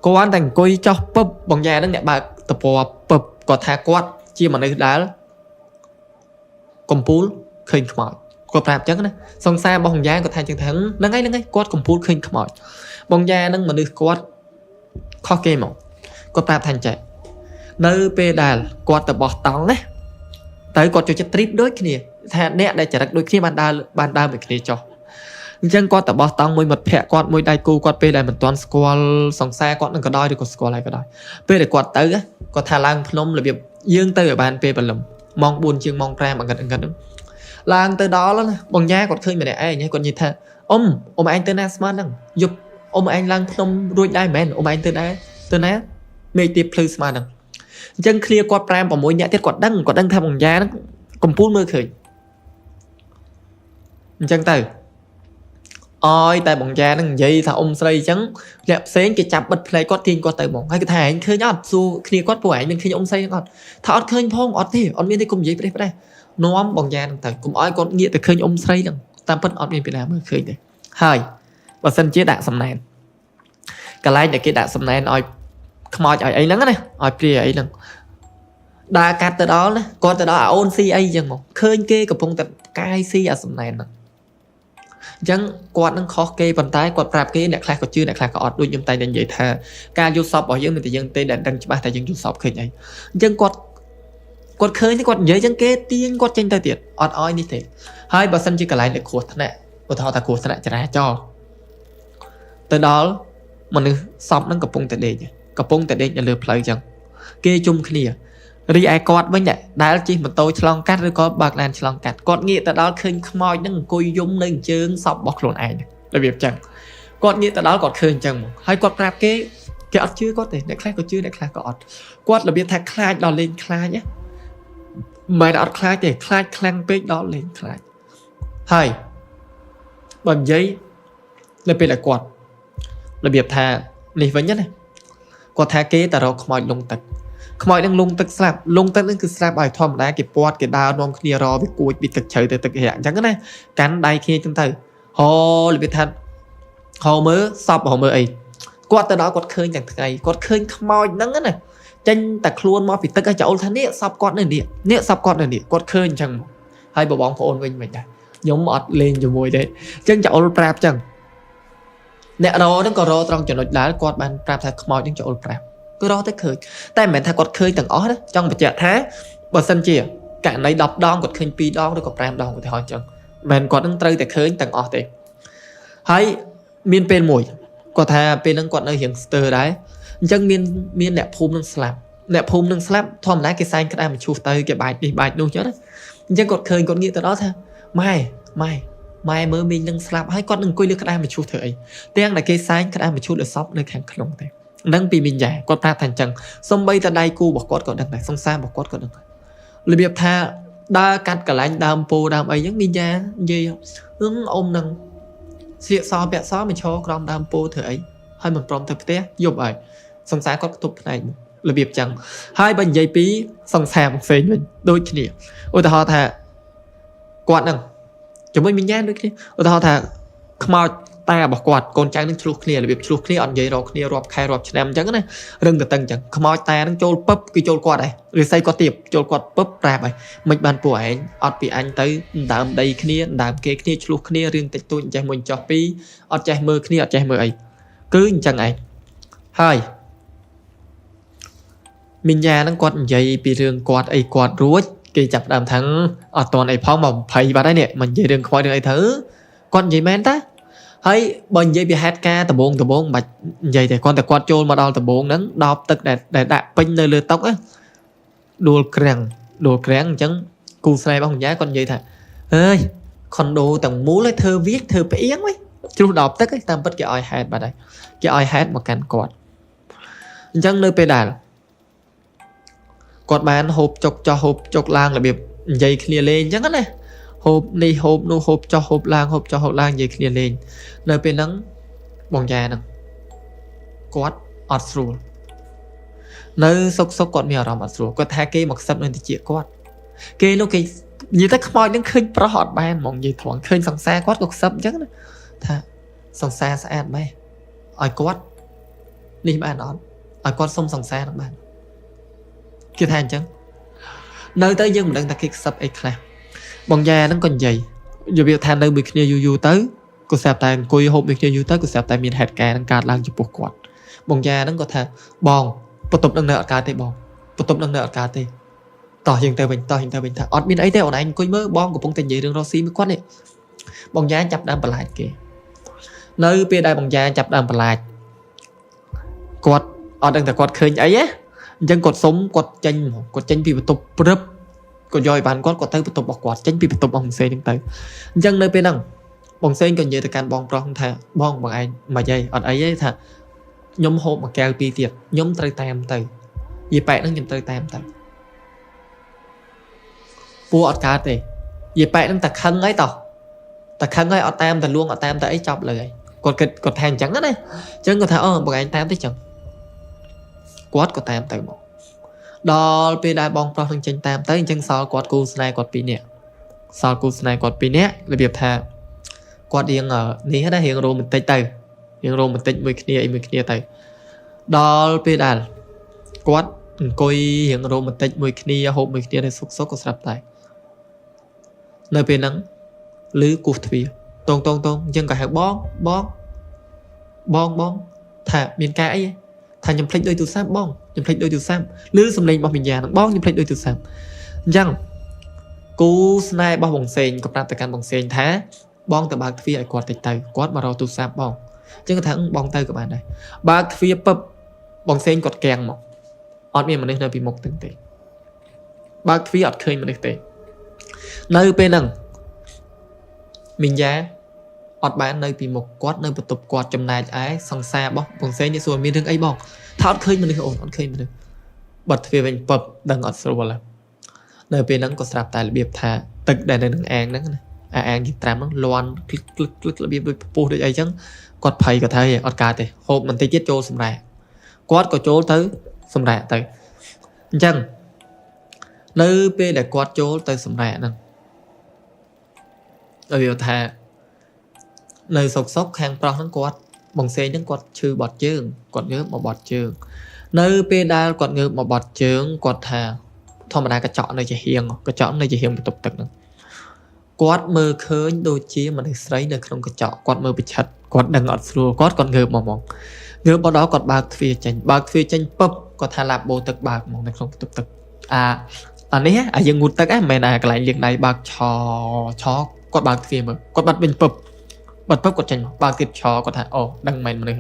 [SPEAKER 1] គាត់តែអង្គុយចោះពឹបបងយ៉ាហ្នឹងអ្នកបើកតពណ៌ពឹបគាត់ថាគាត់ជាមនុស្សដែលកំពូលឃើញខ្មោចគាត់ប្រាប់អញ្ចឹងណាសង្សាររបស់បងយ៉ាគាត់ថាអញ្ចឹងថាហ្នឹងហើយគាត់កំពូលឃើញខ្មោចបងយ៉ាហ្នឹងមនុស្សគាត់ខុសគេមកគាត់ប្រាប់ថាអញ្ចឹងនៅពេលដែលគាត់ទៅបោះតង់ណាទៅគាត់ចូលចិត្ត trip ដូចគ្នាថាអ្នកដែលចរិតដូចគ្នាបានដើរមួយគ្នាចុះអញ្ចឹងគាត់ទៅបោះតង់មួយមិត្តភក្តិគាត់មួយដៃគូគាត់ពេលដែលមិនទាន់ស្គាល់សង្សារគាត់នឹងក៏ដោយឬក៏ស្គាល់ហើយក៏ដោយពេលដែលគាត់ទៅគាត់ថាឡើងភ្នំរបៀបយើងទៅឲ្យបានពេលព្រលឹមម៉ោង 4 ជាងម៉ោង 5 អង្កត់ហ្នឹងឡើងទៅដល់ណាបងយ៉ាគាត់ឃើញម្នាក់ឯងគាត់និយាយថាអ៊ំឯងទៅណាស្មានហ្នឹងយប់អ៊ំឯងឡើងភ្នំរួចដែរមែនអ៊ំឯងទៅណាមេឃទៀបភ្លឺស្មានហ្នឹងអញ្ចឹងឃ្លាគាត់5 6នាក់ទៀតគាត់ដឹងថាបងយ៉ាហ្នឹងកំពូលមើលឃើញអញ្ចឹងទៅអើយតែបងយ៉ាហ្នឹងនិយាយថាអ៊ំស្រីអញ្ចឹងអ្នកផ្សេងគេចាប់បិទផ្លែគាត់ទាញគាត់ទៅហ្មងហើយគេថាឯងឃើញអត់សួរគ្នាគាត់ពួកឯងមានឃើញអ៊ំស្រីអត់ថាអត់ឃើញផងអត់ទេអត់មានទេគុំនិយាយប្រេះនាំបងយ៉ាហ្នឹងទៅកុំឲ្យគាត់ងាកទៅឃើញអ៊ំស្រីហ្នឹងតាមពិតអត់មានពីណាមើលឃើញទេហើយបើសិនជាដាក់សំណែនកន្លែងដែលគេដាក់សំណែនឲ្យខ្មោចឲ្យអីហ្នឹងណាឲ្យព្រាអីហ្នឹងដើរកាត់ទៅដល់ណាគាត់ទៅដល់អាអូនស៊ីអីអញ្ចឹងមកឃើញគេកំពុងតែកាយស៊ីអាសំណែនហ្នឹងអញ្ចឹងគាត់នឹងខុសគេប៉ុន្តែគាត់ប្រាប់គេអ្នកខ្លះក៏ជឿអ្នកខ្លះក៏អត់ដូចខ្ញុំតែនិយាយថាការយល់សពរបស់យើងមានតែយើងទេដែលដឹងច្បាស់តែយើងយល់សពឃើញអីអញ្ចឹងគាត់ឃើញគាត់និយាយអញ្ចឹងគេទាញគាត់ចេញទៅទៀតអត់ឲ្យនេះទេហើយបើសិនជាកន្លែងដែលគ្រោះថ្នាក់ឧទាហរណ៍ថាគ្រោះថ្នាក់ចរាចរណ៍ទៅដល់មនុស្សសពហ្នឹងកំពុងតែដេកនៅលើផ្លូវអញ្ចឹងគេជុំគ្នារីឯគាត់វិញដែលជិះម៉ូតូឆ្លងកាត់ឬក៏បើកឡានឆ្លងកាត់គាត់ងាកទៅដល់ឃើញខ្មោចហ្នឹងអង្គុយយំនៅជើងសពរបស់ខ្លួនឯងរបៀបអញ្ចឹងគាត់ងាកទៅដល់គាត់ឃើញអញ្ចឹងមកហើយគាត់ប្រាប់គេអត់ជឿគាត់ទេអ្នកខ្លះក៏ជឿអ្នកខ្លះក៏អត់គាត់របៀបថាខ្លាចដល់លេងខ្លាចមិនអត់ខ្លាចទេខ្លាចខ្លាំងពេកដល់លេងខ្លាចហើយបើនិយាយនៅពេលដែលគាត់របៀបថានេះវិញណាគាត់ថាគេតែរកខ្មោចលងទឹកខ្មោចនឹងលងទឹកស្លាប់លងទឹកនឹងគឺស្លាប់ឲ្យធម្មតាគេពាត់គេដើរនាំគ្នារវាគួចពីទឹកជ្រៅទៅទឹករាក់អញ្ចឹងណាកាន់ដៃគ្នាចឹងទៅហោរបៀបថាហោមើលសពហោមើលអីគាត់ទៅដល់គាត់ឃើញទាំងថ្ងៃគាត់ឃើញខ្មោចហ្នឹងណាចេញតែខ្លួនមកពីទឹកឲ្យចូលថានេះសពគាត់នៅនេះសពគាត់នៅនេះគាត់ឃើញអញ្ចឹងហើយបងប្អូនវិញមិនដែរខ្ញុំអត់លេងជាមួយទេអញ្ចឹងចូលប្រាប់អញ្ចឹងអ្នករហ្នឹងក៏រត្រង់ចំណុចដែលគាត់បានប្រាប់ថាខ្មោចនឹងចូលប្រាប់គឺរកទៅឃើញតែមិនមែនថាគាត់ឃើញទាំងអស់ណាចង់បញ្ជាក់ថាបើសិនជាករណី10 ដងគាត់ឃើញ2 ដងឬក៏5 ដងឧទាហរណ៍អញ្ចឹងមិនគាត់នឹងត្រូវតែឃើញទាំងអស់ទេហើយមានពេលមួយគាត់ថាពេលហ្នឹងគាត់នៅរៀងស្ទើរដែរអញ្ចឹងមានអ្នកភូមិនឹងស្លាប់ធម្មតាគេសែងក្តារមឈូសទៅគេបាច់នេះបាច់នោះអញ្ចឹងណាអញ្ចឹងគាត់ឃើញគាត់ងាកទៅដល់ថាម៉ែមើលមីងនឹងស្លាប់ហើយគាត់នឹងអង្គុយលើក្តារមឈូសធ្វើអីទាំងដែលគេសែងក្តារមឈូសលើសពនៅខាងក្នុងទេនឹងពីមីងយ៉ាគាត់ប្រាប់ថាអញ្ចឹងសំបីតដៃគូរបស់គាត់ក៏ដឹងដែរសង្សាររបស់គាត់ក៏ដឹងដែររបៀបថាដើរកាត់កន្លែងដើមពោដើមអីហ្នឹងមីងយ៉ានិយាយអ៊ំនឹងស្លៀកសពាក់សមកឈរក្រោមដើមពោធ្វើអីហើយមិនព្រមទៅផ្ទះយប់ហើយសង្សារគាត់គប់ផ្នែករបៀបចឹងហើយបើនិយាយពីសង្សារផ្សេងវិញដូចគ្នាឧទាហរណ៍ថាគាត់ហ្នឹងជាមួយមីងយ៉ាដូចគ្នាឧទាហរណ៍ថាខ្មោច ta bỏ quạt con trai nó chụp kia là việc chụp kia ăn giấy rồi kia rọp khai rọp chém chẳng này rừng cái tầng chẳng khmoi ta nó trôi pấp cái trôi quạt này rồi xây có tiệp trôi quạt pấp ra vậy mình bàn của anh bị anh tới đàm đây kia đàm kia chụp kia riêng tịch tôi chạy mình cho pi chạy mơ kia chạy mơ ấy cứ chẳng ấy hai mình nhà nó quạt giấy bị rừng quạt ấy quạt rúa cái chập đàm thắng toàn ấy phong mỏng phải vào đây nè mình dây rừng khói đường ấy thứ con gì men ta hay bên dây bị hát ca tập bốn mà vậy thì con tập quạt trôn mà đo tập bốn nắng đo tức để đạp pin nơi lừa tóc á đùa krang chẳng cu xe bằng giá con vậy thà ơi con đồ tầng mũ lấy thơ viết thơ phải yến ấy chú đọc tức ấy tam bất cái oi hát vào đây cái oi hát một cành quạt chẳng nơi pedal quạt bán hộp hộp chọc lang là biệt dây kia lên chẳng này hộp này hộp cho hộp lang dây kia lên nơi bên nắng bóng già nè quạt ọt sủa nơi sốc quạt mèo rầm ọt sủa quạt hai cây mặc sập nên thì chỉ quạt cây nó cây như thế không những khơi pro hot ban mong gì thoáng khơi sòng xa quạt cục sập chắc này thà sòng xa sẽ ăn bay ỏi quạt đi bạn đó ỏi quạt sông sòng xa bạn kia than chứ nơi tới dân mình đang ta kích sập ấy là bóng da nó còn dày giờ việc than nơi bị kia du tới cô sạp tay cô hộp bị kia du tới cô sạp tay miền hạt cà đang cạt lang chụp quạt bóng da nó có thể bong bắt tục đang nợ cà tê bong bắt tục đang nợ cà tê tỏ hiện tại bình thà ọt bên ấy theo anh coi mơ bong của bóng tên gì đường Rossi mới quát này bóng da chập đam lại kìa nơi bên đây bóng da chập đam lại quạt ọt đang ta quạt khơi ấy á dân quạt sống quạt chanh bị tục rớp còn rồi bạn quạt tới bị tục bọc quạt chanh bị tục bong xe đến tới dân nơi bên năng bong xe còn gì thì can bong pro không thà bong bằng anh mà dây ở ấy thà nhóm hộp mà keo pi tiệt nhóm tay tam từ vì bạn nó nhìn tay tam từ vua ọt cá thì vì bạn nó tạc khăn ấy tạc khăn ấy ọt tam từ luôn ọt tam tới ấy chọc lời còn thang trắng đó đây chân có thà bằng anh tam tới chừng quát của tam từ một đó pe đại bong pro thằng chân tam tới chân sau quát cu snai quát pi nè sau cu snai quát pi nè là việc thà quát điên ở ní hết đã hiện rồi mình tay hiện rồi mình tay mười kia tay đó pe đại quát coi hiện rồi mình tay mười kia hộp mười kia để xúc của sập tay nơi pe nắng lưới cột thủy tông chân cả hàng bong thà miền cái thành nhầm plek đôi từ sam bong nhầm plek đôi từ sam lư sầm lên bong mình già bong nhầm plek đôi từ sam rằng cú snai bong bong senกับนามตะการบองเซนแท้บองแต่บางทีไอ้กวาดติดไตกวาดมารอตูsam bong ចឹងថាបងទៅក៏បានដែរបើទ្វាពឹបបងសេងគាត់កៀងមកអត់មានមនុស្សនៅពីមុខទាំងទេបើទ្វាអត់ឃើញមនុស្សទេនៅពេលហ្នឹងមីយ៉ាអត់បាននៅពីមុខគាត់នៅបន្ទប់គាត់ចំណាយឯសង្សាររបស់បងសេងនេះសួរមានរឿងអីបងថាអត់ឃើញមនុស្សអូនអត់ឃើញមនុស្សបាត់ទ្វាវិញពឹបដឹងអត់ស្រួលនៅពេលហ្នឹងក៏ស្រាប់តែរបៀបថាទឹកដែលនៅនឹងអាងហ្នឹងណាអាងទីត្រាំហ្នឹងលាន់คลิกរបៀបដូចពុះដូចអីចឹងគាត់ភ័យគាត់ថាអត់កើតទេហូបបន្តិចទៀតចូលសម្រាប់គាត់ក៏ចូលទៅសម្រាប់ទៅអញ្ចឹងនៅពេលដែលគាត់ចូលទៅសម្រាប់ហ្នឹងឲ្យវាថានៅសុកខាងប្រុសហ្នឹងគាត់បងសេងហ្នឹងគាត់ឈឺបត់ជើងគាត់ងើបមកបត់ជើងនៅពេលដែលគាត់ងើបមកបត់ជើងគាត់ថាធម្មតាកញ្ចក់នៅជាហៀងបន្ទប់ទឹកហ្នឹងគាត់មើលឃើញដូចជាមនុស្សស្រីនៅក្នុងកញ្ចក់គាត់មើលប្រឆិតគាត់ដឹងអត់ស្រួលគាត់ងើបមកងើបមកដល់គាត់បើកទ្វារចេញពឹបគាត់ថាឡាបបូទឹកបើកមកនៅក្នុងបន្ទប់ទឹកអានេះយើងងូតទឹកមិនមែនកន្លែងលាងដៃបើកឆគាត់បើកទ្វារមើលគាត់បាត់វិញពឹបគាត់ចេញមកបើកទៀតឆគាត់ថាអូដឹងមិនមនុស្ស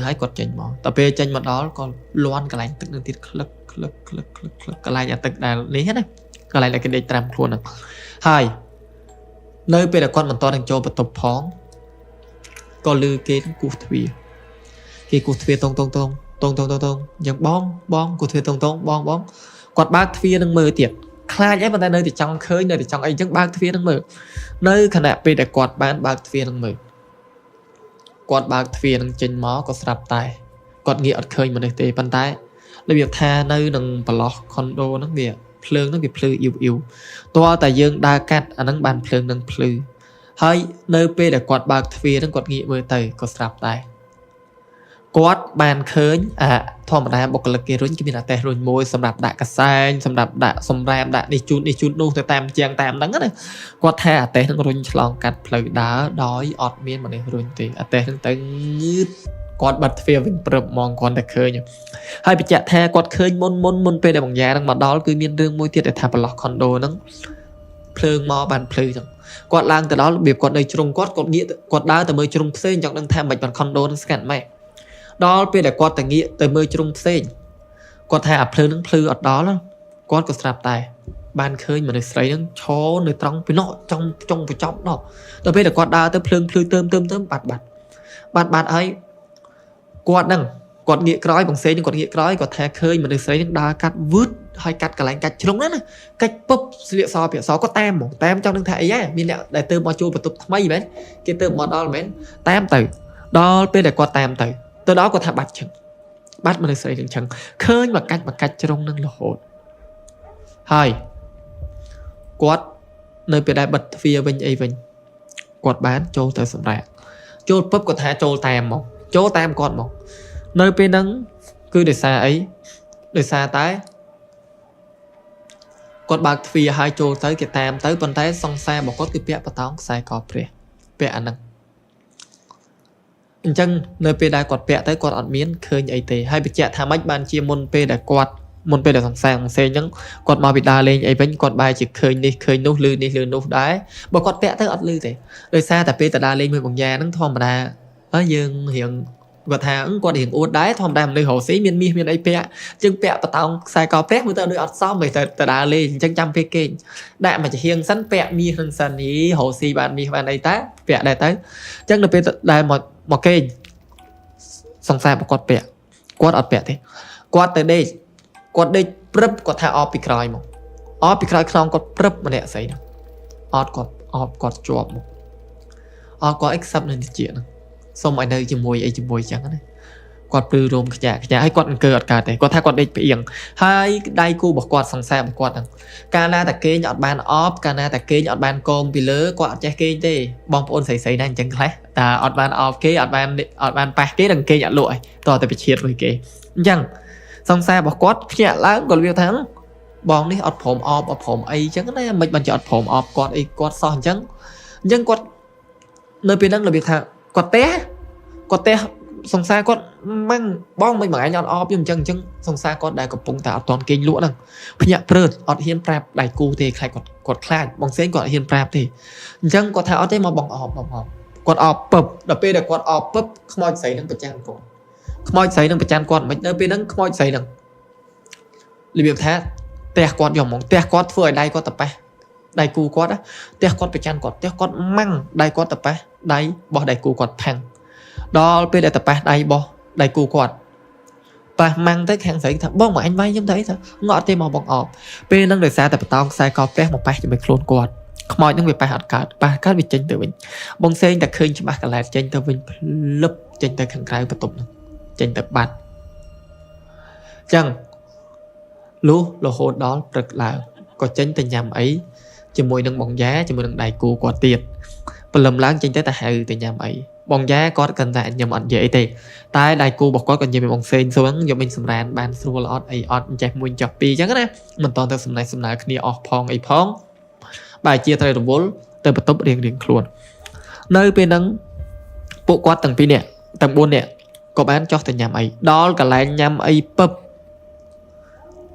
[SPEAKER 1] ហើយគាត់ចេញមកតែពេលចេញមកដល់ក៏លាន់កន្លែងទឹកនឹងទៀតក្លឹកកន្លែងអាទឹកដែលនេះណាកន្លែងដែលគេដេកត្រាំខ្លួនហ្នឹងហើយនៅពេលដែលគាត់មិនតនឹងចូលបន្ទប់ផងក៏លឺគេគូសទ្វារតងយ៉ាងបងគូសទ្វារតងបងគាត់បើកទ្វារនឹងមើលទៀតខ្លាចអីប៉ុន្តែនៅតែចង់ឃើញនៅតែចង់អីចឹងបើកទ្វារនឹងមើលនៅខណៈពេលដែលគាត់បានបើកទ្វារនឹងមើលគាត់បើកទ្វារនឹងចេញមកក៏ស្រាប់តែគាត់ងាកអត់ឃើញមនុស្សទេប៉ុន្តែរបៀបថានៅនឹងប្រឡោះខុនដូហ្នឹងវាភ្លើងហ្នឹងវាភ្លឺអ៊ីវតើតែយើងដើរកាត់អាហ្នឹងបានភ្លើងនឹងភ្លឺហ ហើយនៅពេលដែលគាត់បើកទ្វារហ្នឹងគាត់ងាកមើលទៅក៏ស្រាប់ដែរគាត់បានឃើញធម្មតាបុគ្គលិកគេរុញគេមានអាតេសរុញមួយសម្រាប់ដាក់កសែងសម្រាប់ដាក់សម្រាមដាក់នេះជូតនោះទៅតាមជាងតាមហ្នឹងណាគាត់ថាអាតេសហ្នឹងរុញឆ្លងកាត់ផ្លូវដើរដោយអត់មានមនុស្សរុញទេអាតេសហ្នឹងទៅងឺតគាត់បិទទ្វារវិញព្រឹបហ្មងគាត់តែឃើញហើយបញ្ជាក់ថាគាត់ឃើញមុនពេលដែលបងយ៉ាហ្នឹងមកដល់គឺមានរឿងមួយទៀតដែលថាប្រឡោះខុនដូហ្នឹងភ្លើងមកបានភ្លឺចឹងគាត់ឡើងទៅដល់របៀបគាត់នៅជ្រុងគាត់ងាកគាត់ដើរទៅមើលជ្រុងផ្សេងចង់ដឹងថាមិនបានខុនដូហ្នឹងស្ងាត់ម៉េចដល់ពេលដែលគាត់ទៅងាកទៅមើលជ្រុងផ្សេងគាត់ថាអាភ្លើងហ្នឹងភ្លឺអត់ដល់គាត់ក៏ស្រាប់តែបានឃើញមនុស្សស្រីហ្នឹងឈរនៅត្រង់ពីនោះចុងបញ្ចប់នោះដល់ពេលដែលគាត់ដើរទៅភ្លើងភ្លឺទៅបាត់ហើយគាត់ហ្នឹងគាត់ងាកក្រោយបងសេងគាត់ងាកក្រោយគាត់ថាឃើញមនុស្សស្រីហ្នឹងដើរកាត់វឺតហើយកាត់កន្លែងកាច់ជ្រុងហ្នឹងណាកាច់ពុបស្លៀកសពាក់សគាត់តាមហ្មងតាមចង់នឹងថាអីហ៎មានអ្នកដែលទៅមកជួលបន្ទប់ថ្មីមែនគេទៅមកដល់មែនតាមទៅដល់ពេលដែលគាត់តាមទៅដល់គាត់ថាបាត់ឈឹងបាត់មនុស្សស្រីនឹងឈឹងឃើញមកកាច់ជ្រុងនឹងរហូតហើយគាត់នៅពេលដែលបិទទ្វារវិញអីវិញគាត់បានចូលទៅសម្រាប់ចូលពឹបគាត់ថាចូលតាមមកចូលតាមគាត់មកនៅពេលហ្នឹងគឺដោយសារអីដោយសារតែគាត់បើកទ្វារហើយចូលទៅគេតាមទៅប៉ុន្តែសង្សាររបស់គាត់គឺពាក់បតោងខ្សែកព្រះពាក់អាហ្នឹងអញ្ចឹងនៅពេលដែលគាត់ពាក់ទៅគាត់អត់មានឃើញអីទេហើយបញ្ជាក់ថាម៉េចបានជាមុនពេលដែលសង្សារអញ្ចឹងគាត់មកពីដើរលេងអីវិញគាត់បែរជាឃើញនេះឃើញនោះលឺនេះលឺនោះដែរបើគាត់ពាក់ទៅអត់លឺទេដោយសារតែពេលតដើរលេងមួយបងយ៉ាហ្នឹងធម្មតាយើងរៀងគាត់ថាគាត់រៀងអួតដែរធម្មតាមនុស្សរស់ស៊ីមានមាសមានអីពាក់ជាងពាក់បតោងខ្សែកព្រះមើលទៅដូចអត់សមទេតដើរលេងអញ្ចឹងចាំពេលគេដាក់មកជាហៀងសិនពាក់មាសនឹងសិននេះរស់ស៊ីបានមាសបានអីតាពាក់ដែរទៅអញ្ចឹងនៅពេលដែលមកគេសង្សាររបស់គាត់ពាក់គាត់អត់ពាក់ទេគាត់ទៅដេកគាត់ដេកព្រឹបគាត់ថាអបពីក្រោយមកអបពីក្រោយខ្នងគាត់ព្រឹបម្នាក់ស្អីហ្នឹងអត់គាត់ជាប់មកអត់គាត់អិចសាប់នៅតិចហ្នឹងសុំឲ្យនៅជាមួយអីជាមួយចឹងណាគាត់ព្រឺរោមខ្ញាក់ហើយគាត់អង្គើអត់កើតទេគាត់ថាគាត់ដេកផ្អៀងហើយដៃគូរបស់គាត់សង្សាររបស់គាត់ហ្នឹងកាលណាតែគេងអត់បានអបកាលណាតែគេងអត់បានកងពីលើគាត់អត់ចេះគេងទេបងប្អូនស្រីៗដែរអញ្ចឹងខ្លះតែអត់បានអបគេអត់បានប៉ះគេនឹងគេងអត់លក់ហើយតោះតែពិឈាតមួយគេអញ្ចឹងសង្សាររបស់គាត់ភ្ញាក់ឡើងគាត់វាថាបងនេះអត់ព្រមអបអត់ព្រមអីអញ្ចឹងណាមិនបានជាអត់ព្រមអបគាត់អីគាត់សោះអញ្ចឹងគាត់នៅពេលហ្នឹងរបៀបថាគាត់ទះសង្សារគាត់មិនបងមិនអញអត់អបខ្ញុំអញ្ចឹងសង្សារគាត់ដែលកំពុងតែអត់តន់គេងលក់ហ្នឹងភ្ញាក់ព្រឺតអត់ហ៊ានប្រាប់ដៃគូទេខ្លាចគាត់ខ្លាចបងសេងគាត់អត់ហ៊ានប្រាប់ទេអញ្ចឹងគាត់ថាអត់ទេមកបងអបគាត់អបពឹបដល់ពេលដែលគាត់អបពឹបខ្មោចស្រីនឹងប្រចាំគាត់មិននៅពេលហ្នឹងខ្មោចស្រីនឹងរបៀបថាផ្ទះគាត់យកហ្មងផ្ទះគាត់ធ្វើឲ្យដៃគាត់ទៅប៉ះដៃគូគាត់ផ្ទះគាត់ប្រចាំគាត់ផ្ទះគាត់ម៉ាំងដៃគាត់ទៅប៉ះដៃបោះដៃគូគាត់ផាំងដល់ពេលដែលទៅប៉ះដៃបោះដៃគូគាត់ប៉ះម៉ាំងទៅខាងស្រីថាបងមកអញវាយខ្ញុំទៅអីទៅងក់ទេមកបងអបពេលហ្នឹងដោយសារតែបតោងខ្សែកផ្ទះមកប៉ះជាមួយខ្លួនគាត់ខ្មោចហ្នឹងវាប៉ះអត់កើតវាចេញទៅវិញបងសេងតែឃើញច្បាស់កន្លែងចេញទៅវិញភ្លឹបចេញទៅខាងក្រៅបន្ទប់ហ្នឹងចេញទៅបាត់អញ្ចឹងលុះរហូតដល់ព្រឹកឡើងក៏ចេញទៅញ៉ាំអីជាមួយនឹងបងយ៉ាជាមួយនឹងដៃគូគាត់ទៀតព្រលឹមឡើងចេញទៅហៅទៅញ៉ាំអីបងយ៉ាគាត់កាន់តែញ៉ាំអត់និយាយអីទេតែដៃគូរបស់គាត់ក៏និយាយបងសេងសួងយកមិញសម្រានបានស្រួលអត់អីអត់ចេះមួយចុះពីរអញ្ចឹងណាមិនតន់ទៅសំណេះសំណាលគ្នាអស់ផងអីផងបែរជាត្រូវរវល់ទៅបន្ទប់រៀងខ្លួននៅពេលហ្នឹងពួកគាត់ទាំង4នាក់ក៏បានចុះទៅញ៉ាំអីដល់កន្លែងញ៉ាំអីពឹប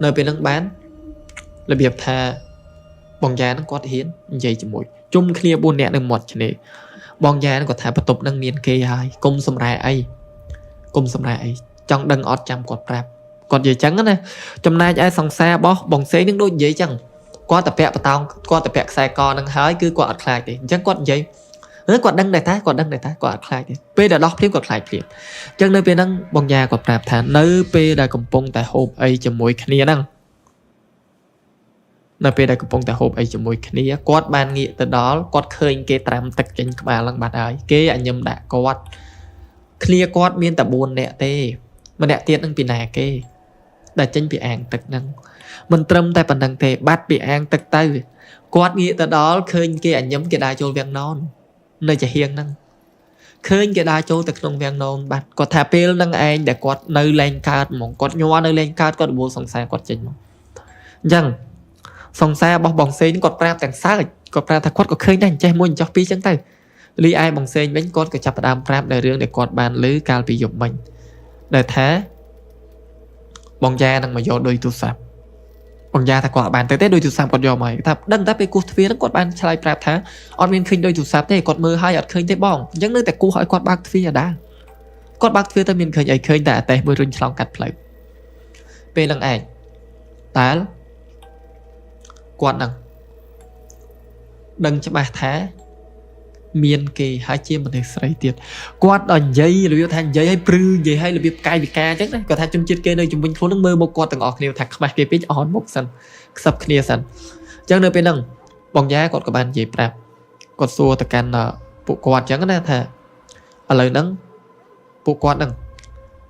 [SPEAKER 1] នៅពេលហ្នឹងបានរបៀបថាបងយ៉ាហ្នឹងគាត់ហ៊ាននិយាយជាមួយជុំគ្នា4នាក់នឹងមាត់ឆ្នេរបងយ៉ាហ្នឹងគាត់ថាបន្ទប់ហ្នឹងមានគេហើយកុំសម្រែអីចង់ដឹងអត់ចាំគាត់ប្រាប់គាត់និយាយចឹងណាចំណែកឯសង្សាររបស់បងសេងនឹងដូចនិយាយចឹងគាត់តែពាក់បតោងគាត់តែពាក់ខ្សែកហ្នឹងហើយគឺគាត់អត់ខ្លាចទេអញ្ចឹងគាត់និយាយគាត់ដឹងដែរតាគាត់អត់ខ្លាចទេពេលដែលដោះភ្លាមគាត់ខ្លាចភ្លាមអញ្ចឹងនៅពេលហ្នឹងបងយ៉ាគាត់ប្រាប់ថានៅពេលដែលកំពុងតែហូបអីជាមួយគ្នាហ្នឹងគាត់បានងាកទៅដល់គាត់ឃើញគេត្រាំទឹកចេញក្បាលឡើងបាត់ហើយគេអញញឹមដាក់គាត់គ្នាគាត់មានតែ4នាក់ទេម្នាក់ទៀតនឹងពីណាគេដែលចេញពីអាងទឹកហ្នឹងមិនត្រឹមតែប៉ុណ្្នឹងទេបាត់ពីអាងទឹកទៅគាត់ងាកទៅដល់ឃើញគេអញញឹមគេដើរចូលវាំងនន nơi chả hiền năng khơi cái đa châu từ trong vàng nôn bát có thà pê năng anh để quạt nơi lên cát mỏng quạt nhòa nơi lên cát có bộ sòng xa quạt chỉnh mỏng rằng sòng xa bong bong xe những quạt pram tàng xa quạt pram thà quạt có khơi năng che môi cho pi chẳng tay li ai bong xe bánh quạt cái chập đam pram để riêng để quạt bàn lưới cao bị dụng mình để thế bong da năng mà do đôi tu sạp bong da thà quạt bàn tới tết đôi tu sạp quạt do mày thà đăng tápไปกูทวีนั้นกดบานชลายปราบท้าออนเวียนขึ้นโดยจุดซับได้กดมือให้อัดขึ้นได้บ้องยังนึกแต่กูหอยกดบางทวีได้กดบางทวีแต่เมียนเคยใหญ่เคยแต่มือรุนฉลองกัดเพลย์เป็นนังเองแต่กดนังดังจะมาท้าเมียนเกย์หายเชี่ยมันในสไลเตียนกวาดอ่อนยัยหรือว่าทางยัยให้ปลื้มยัยให้หรือแบบกายวิกาจังนะก็ทางจุ่มจิตเกย์เลยจุ่มเป็นคนนั่งมือโมกอต่างออกเนียวถักมาเกย์พิจอ่อนมกสันสับเคลียสันจังเลยเป็นนังบองย้ายกดกับบ้านยัยปราบกดซัวแต่การปุกกวาดจังนะท่าอะไรนั่งปุกกวาดนั่ง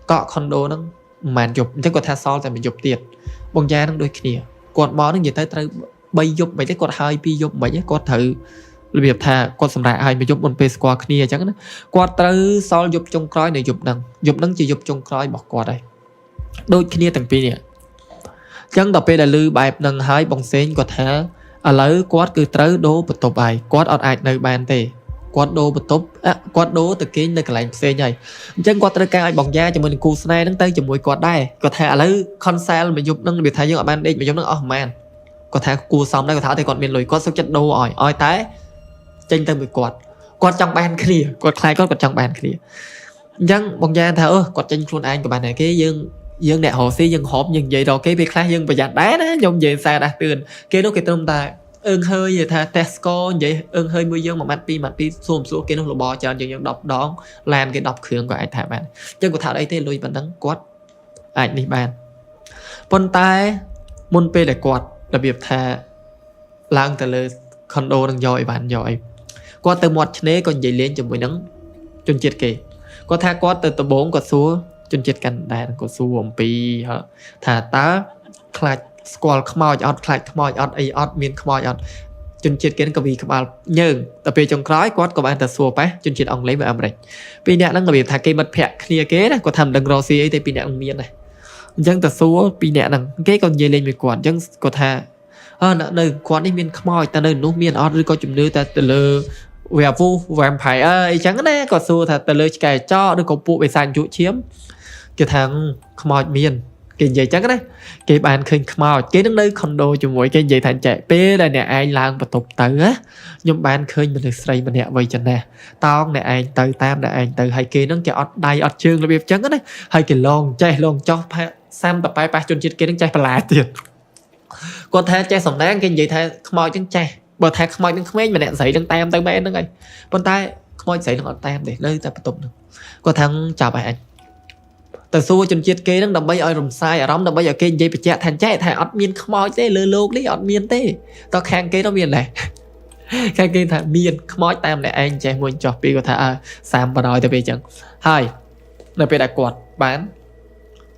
[SPEAKER 1] เกาะคอนโดนั่งมันหยบจังกดท่าซอลแต่ไม่หยบเตียนบองย้ายนั่งโดยเคลียกดบอลนั่งยัยใต้ใบหยบไม่ได้กดไฮปีหยบไม่ได้กดถือระเบียบท่ากดสำหรับไอ้ไม่ยบบนเปสกว่าขี้จังนะกวาดตรือซอลยบจงคล้อยในยบนั่งจะยบจงคล้อยบอกกวาดได้โดยขี้ต่างปีเนี่ยจังต่อไปได้ลือแบบนั่งหายบองเซนกวาดท่าอะไรกวาดคือตรือโดปตบไปกวาดอดไอในแบนเตกวาดโดปตบกวาดโดตะกี้ในกระไรเซนใหญ่จังกวาดตรือการไอ้บองยาจะมันกูสไนนั่งเตยจะมวยกวาดได้กวาดท่าอะไรคอนเซิลไม่ยบนั่งระเบียบท่ายังออกแบนเด็กไม่ยบนั่งออกแมนกวาดท่ากูซ้อมได้กวาดท่าแต่กวาดเมียนลอยกวาดสักจัดโดอ่อยแต่จังเติมไปกดจังแบนเคลียกดคลายก็กดจังแบนเคลียยังบางอย่างถ้ากดจังครูนอันกับbạn này cái dương đại hồ sĩ dương hộp nhưng vậy rồi cái việc khác dương bây giờ đá đó dùng về xa đãตื่นcái đó cái tôm ta ơn hơi vậy tha Tesco vậy ơn hơi mưa dương mà mặt pi xùm xuống cái nó là bò cho những đọc đón làm cái đọc khương của ai thả bạn chân của thảo đây thế lùi bạn đắng quát ai đi bàn con tay môn pe để quạt là việc thà lang từ lời condo đang dòi bạn dòi qua từ một này còn dậy lên cho buổi nắng chôn chết kì có tha qua từ từ 4 có số chôn chếtกันได้ก็สู้ผมปีฮะถ้าตาคลายสควอลขมอยอดคลายขมอยอดไออดมีนขมอยอดจนเจ็ดเกณฑ์กวีขมาเยิงแต่ปีจงคล้ายกวาดกับอันแต่สัวไปจนเจ็ดองเล็บแบบอะไรปีนี้นั่งกับแบบถ้าเกมัดแผลเคลียเก๋นะก็ทำดังรอซีไอแต่ปีนี้องเมียนนะยังแต่สัวปีนี้นั่งเก๋còn dậy lênไปกวาดยังก็ท่าnơi quán đi miền khmoi ta nơi nút miền ọt có chùm nơi ta từ lơ vẹo vu vẹm phải ấy chẳng đấy có xu thật từ lơ cài cho được có bộ về sàn chủ chiếm cái thằng khmoi miền cái gì chẳng đấy cái bàn khinh khmoi cái đứng đây condo chùm mỗi cái gì thành chạy pê đây nè ai lang và tục tử á nhưng bàn khơi mình được xây mình nè vậy chẳng nè tao nè anh từ tam nè anh từ hai kia nó chạy ọt đầy ọt chương là việc chẳng đấy hai cái lon chạy lon cho sam tập bài chôn chết cái nó chạy phải tiền còn tha che sòng đá cái gì tha khmoi chân che bờ tha khmoi chân khmei mà nè dậy đang tam tới bên đó ngay con tay khmoi dậy nó tam để nơi ta tập được có thằng chào bạn từ xưa chân chết kế đang đầm bay ở rùm sai ở đó đầm bay ở kia gì bị che thành che thà ọt miên khmoi thế lơ lô lấy ọt miên thế tao khang kế đó miên này khang kế thà miên khmoi tam này anh che muốn cho pi có thà sam và đòi tới bây chẳng hai nơi bây đã quạt bán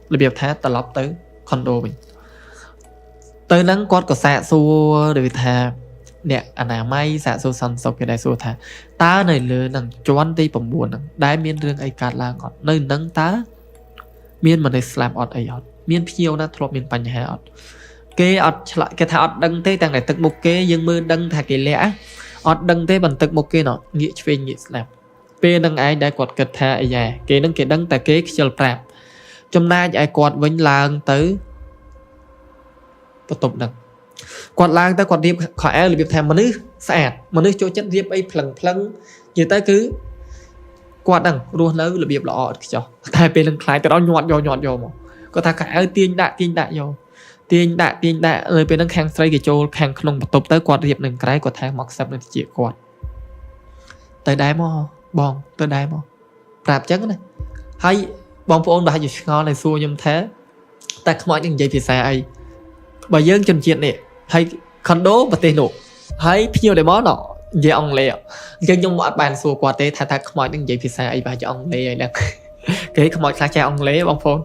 [SPEAKER 1] là việc thà ta lóp tới condo mình tới nắng quát có xạ xua để thà nè anh à may xạ xua săn sọc cái đại xua thà ta này lừa nằng choán đi bầm buồn nằng đái miên rương ai cát la ngọt nơi nắng ta miên mà này slam ọt ai ọt miên phiêu na thọp miên panya hè ọt cái ọt lại cái thà ọt đăng thế tàng này tực một cái dương mưa đăng thà cái lẽ ọt đăng thế bằng tực một cái nọ nghĩa về nghĩa slam pe đăng ai đại quạt cật thà ai già cái đăng cái đăng ta cái chờ prap trong na ai quạt vĩnh làng tới tục nè quạt lang ta quạt điệp khỏi là việc thèm mà nữ sạch mà nữ cho chất điệp ấy phẳng như ta cứ quạt đằng luôn lớn là việc lọ cho thay bên lưng khai từ đó nhọt vô mà có ta cả tiên đại vô tiên đại rồi bên lưng khang xây cái chỗ khang không tục tới quạt điệp đằng cái quạt thang mặc sập lên chỉ quạt tới đáy mò bong tới đáy mò rạp chắc này hay bong phụ ôn đã gì ngon này xua nhầm thế ta không nói những gì thì sai ai bà dân chân chuyện này hay condo và tên nổ hay nhiều để món nọ về ông lẹ dân trong mọi bàn xua qua tế thay không nói những gì thì sai ai bà cho ông lẹ nè cái không nói cha ông lẹ bông phone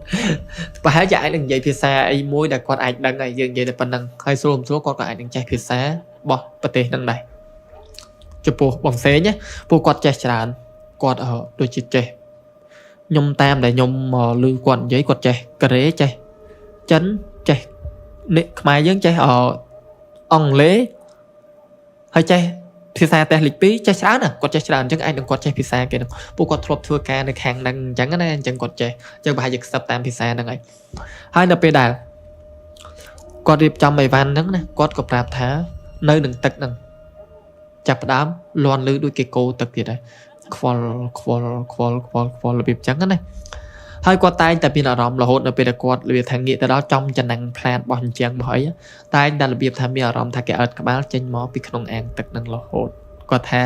[SPEAKER 1] và hãy chạy những gì thì sai ai môi đặt con ảnh đằng này dừng vậy là phần đằng hay xua số con ảnh đằng chạy thì xa bỏ bà tế đằng này ចំពោះបងសេងពួកគាត់ចេះច្រើនគាត់ដូចជាចេះខ្ញុំតាមដែលខ្ញុំឮគាត់និយាយគាត់ចេះកូរ៉េចេះចិនចេះនេះខ្មែរយើងចេះអង់គ្លេសហើយចេះភាសាតេសលេខ2ចេះច្រើនគាត់ចេះច្រើនអញ្ចឹងឯងនឹងគាត់ចេះភាសាគេហ្នឹងពួកគាត់ធ្លាប់ធ្វើការនៅខាងហ្នឹងអញ្ចឹងណាអញ្ចឹងគាត់ចេះអញ្ចឹងប្រហែលជាខ្សឹបតាមភាសាហ្នឹងហើយនៅពេលដែលគាត់រៀបចំអីវ៉ាន់ហ្នឹងណាគាត់ក៏ប្រាប់ថានៅនឹងទឹកហ្នឹងចាប់ផ្ដើមលន់លឺដូចគេកោទឹកទៀតហើយខ្វល់របៀបអញ្ចឹងណាហើយគាត់តែងតែមានអារម្មណ៍រហូតនៅពេលដែលគាត់របៀបថាងាកទៅដល់ចំចំណងផ្លាតរបស់អញ្ចឹងរបស់អីតែងតែរបៀបថាមានអារម្មណ៍ថាគេអើតក្បាលចេញមកពីក្នុងអាងទឹកហ្នឹងរហូតគាត់ថា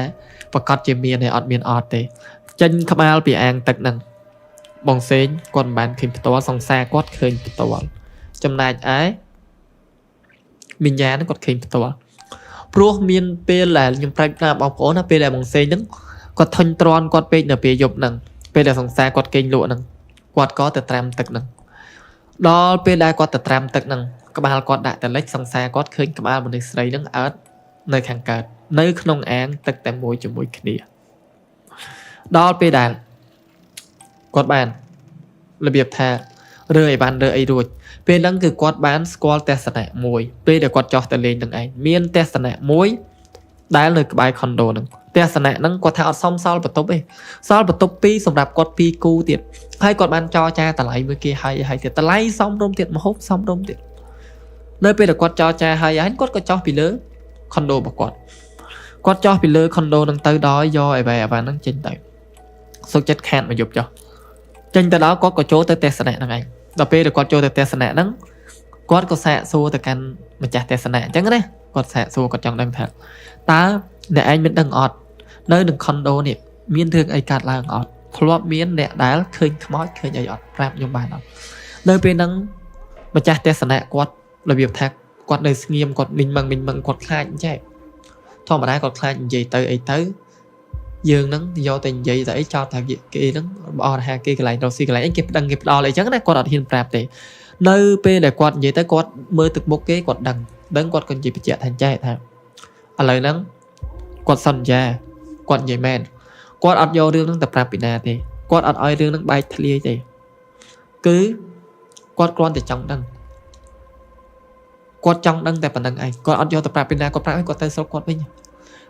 [SPEAKER 1] ប្រកាសជាមានហើយអត់មានអត់ទេចេញក្បាលពីអាងទឹកហ្នឹងបងសេងគាត់មិនបានឃើញផ្ទាល់សង្សារគាត់ឃើញផ្ទាល់ចំណែកឯវិញ្ញាណគាត់ឃើញផ្ទាល់ព្រោះមានពេលដែលខ្ញុំប្រាប់ថាបងប្អូនណាពេលដែលបងសេងហ្នឹងគាត់ធុញទ្រាន់គាត់ពេកនៅពេលយប់ហ្នឹងពេលដែលសង្សារគាត់គេងលក់ហ្នឹងគាត់ក៏ទៅត្រាំទឹកហ្នឹងដល់ពេលដែលគាត់ទៅត្រាំទឹកហ្នឹងក្បាលគាត់ដាក់ទៅលិចសង្សារគាត់ឃើញក្បាលមនុស្សស្រីហ្នឹងអើតនៅខាងកើតនៅក្នុងអាងទឹកតែមួយជាមួយគ្នាដល់ពេលដែលគាត់បានរបៀបថារើអីបានរើអីរួចពេលហ្នឹងគឺគាត់បានស្គាល់ទស្សនៈមួយពេលដែលគាត់ចោះទៅលេងនឹងឯងមានទស្សនៈមួយដែលនៅក្បែរខុនដូហ្នឹងទស្សនៈហ្នឹងគាត់ថាអត់សមសល់បន្ទប់ទេសល់បន្ទប់2សម្រាប់គាត់2គូទៀតហើយគាត់បានចរចាតម្លៃមួយគេហើយទៀតតម្លៃសមរម្យទៀតមហូបសមរម្យទៀតនៅពេលដែលគាត់ចរចាហើយគាត់ក៏ចោះពីលើខុនដូរបស់គាត់ចោះពីលើខុនដូហ្នឹងទៅដល់យកអីវ៉ាហ្នឹងចេញទៅសុខចិត្តខាតមកយប់ចោះចេញទៅដល់គាត់ក៏ចូលទៅទស្សនៈហ្នឹងឯងដល់ពេលដែលគាត់ចូលទៅទស្សនៈហ្នឹងគាត់ក៏សាកសួរទៅកាន់ម្ចាស់ទស្សនៈអញ្ចឹងណាគាត់សាកសួរគាត់ចង់ដឹងថាតើអ្នកឯងមានដឹងអត់នៅនឹងខុនដូនេះមានរឿងអីកើតឡើងអត់ធ្លាប់មានអ្នកដែលឃើញខ្មោចឃើញអីអត់ប្រាប់ខ្ញុំបានអត់នៅពេលហ្នឹងម្ចាស់ទស្សនៈគាត់របៀបថាគាត់នៅស្ងៀមគាត់មីងម៉ងគាត់ខ្លាចអញ្ចឹងធម្មតាគាត់ខ្លាចនិយាយទៅអីទៅយើងហ្នឹងយកទៅនិយាយទៅអីចោតថាគេហ្នឹងបអរហាគេកន្លែងរកស៊ីកន្លែងអីគេប្តឹងគេផ្ដាល់អីចឹងណាគាត់អត់ហ៊ានប្រាប់ទេនៅពេលដែលគាត់និយាយទៅគាត់មើលទឹកមុខគេគាត់ដឹងគាត់ក៏និយាយបញ្ជាក់ថាចែកថាឥឡូវហ្នឹងគាត់សន្យាគាត់និយាយមែនគាត់អត់យករឿងហ្នឹងទៅប្រាប់ពីណាទេគាត់អត់ឲ្យរឿងហ្នឹងបែកធ្លាយទេគឺគាត់គ្រាន់តែចង់ដឹងគាត់ចង់ដឹងតែប៉ុណ្្នឹងឯងគាត់អត់យកទៅប្រាប់ពីណាគាត់ប្រាប់ឲ្យគាត់ទៅស្រុកគាត់វិញ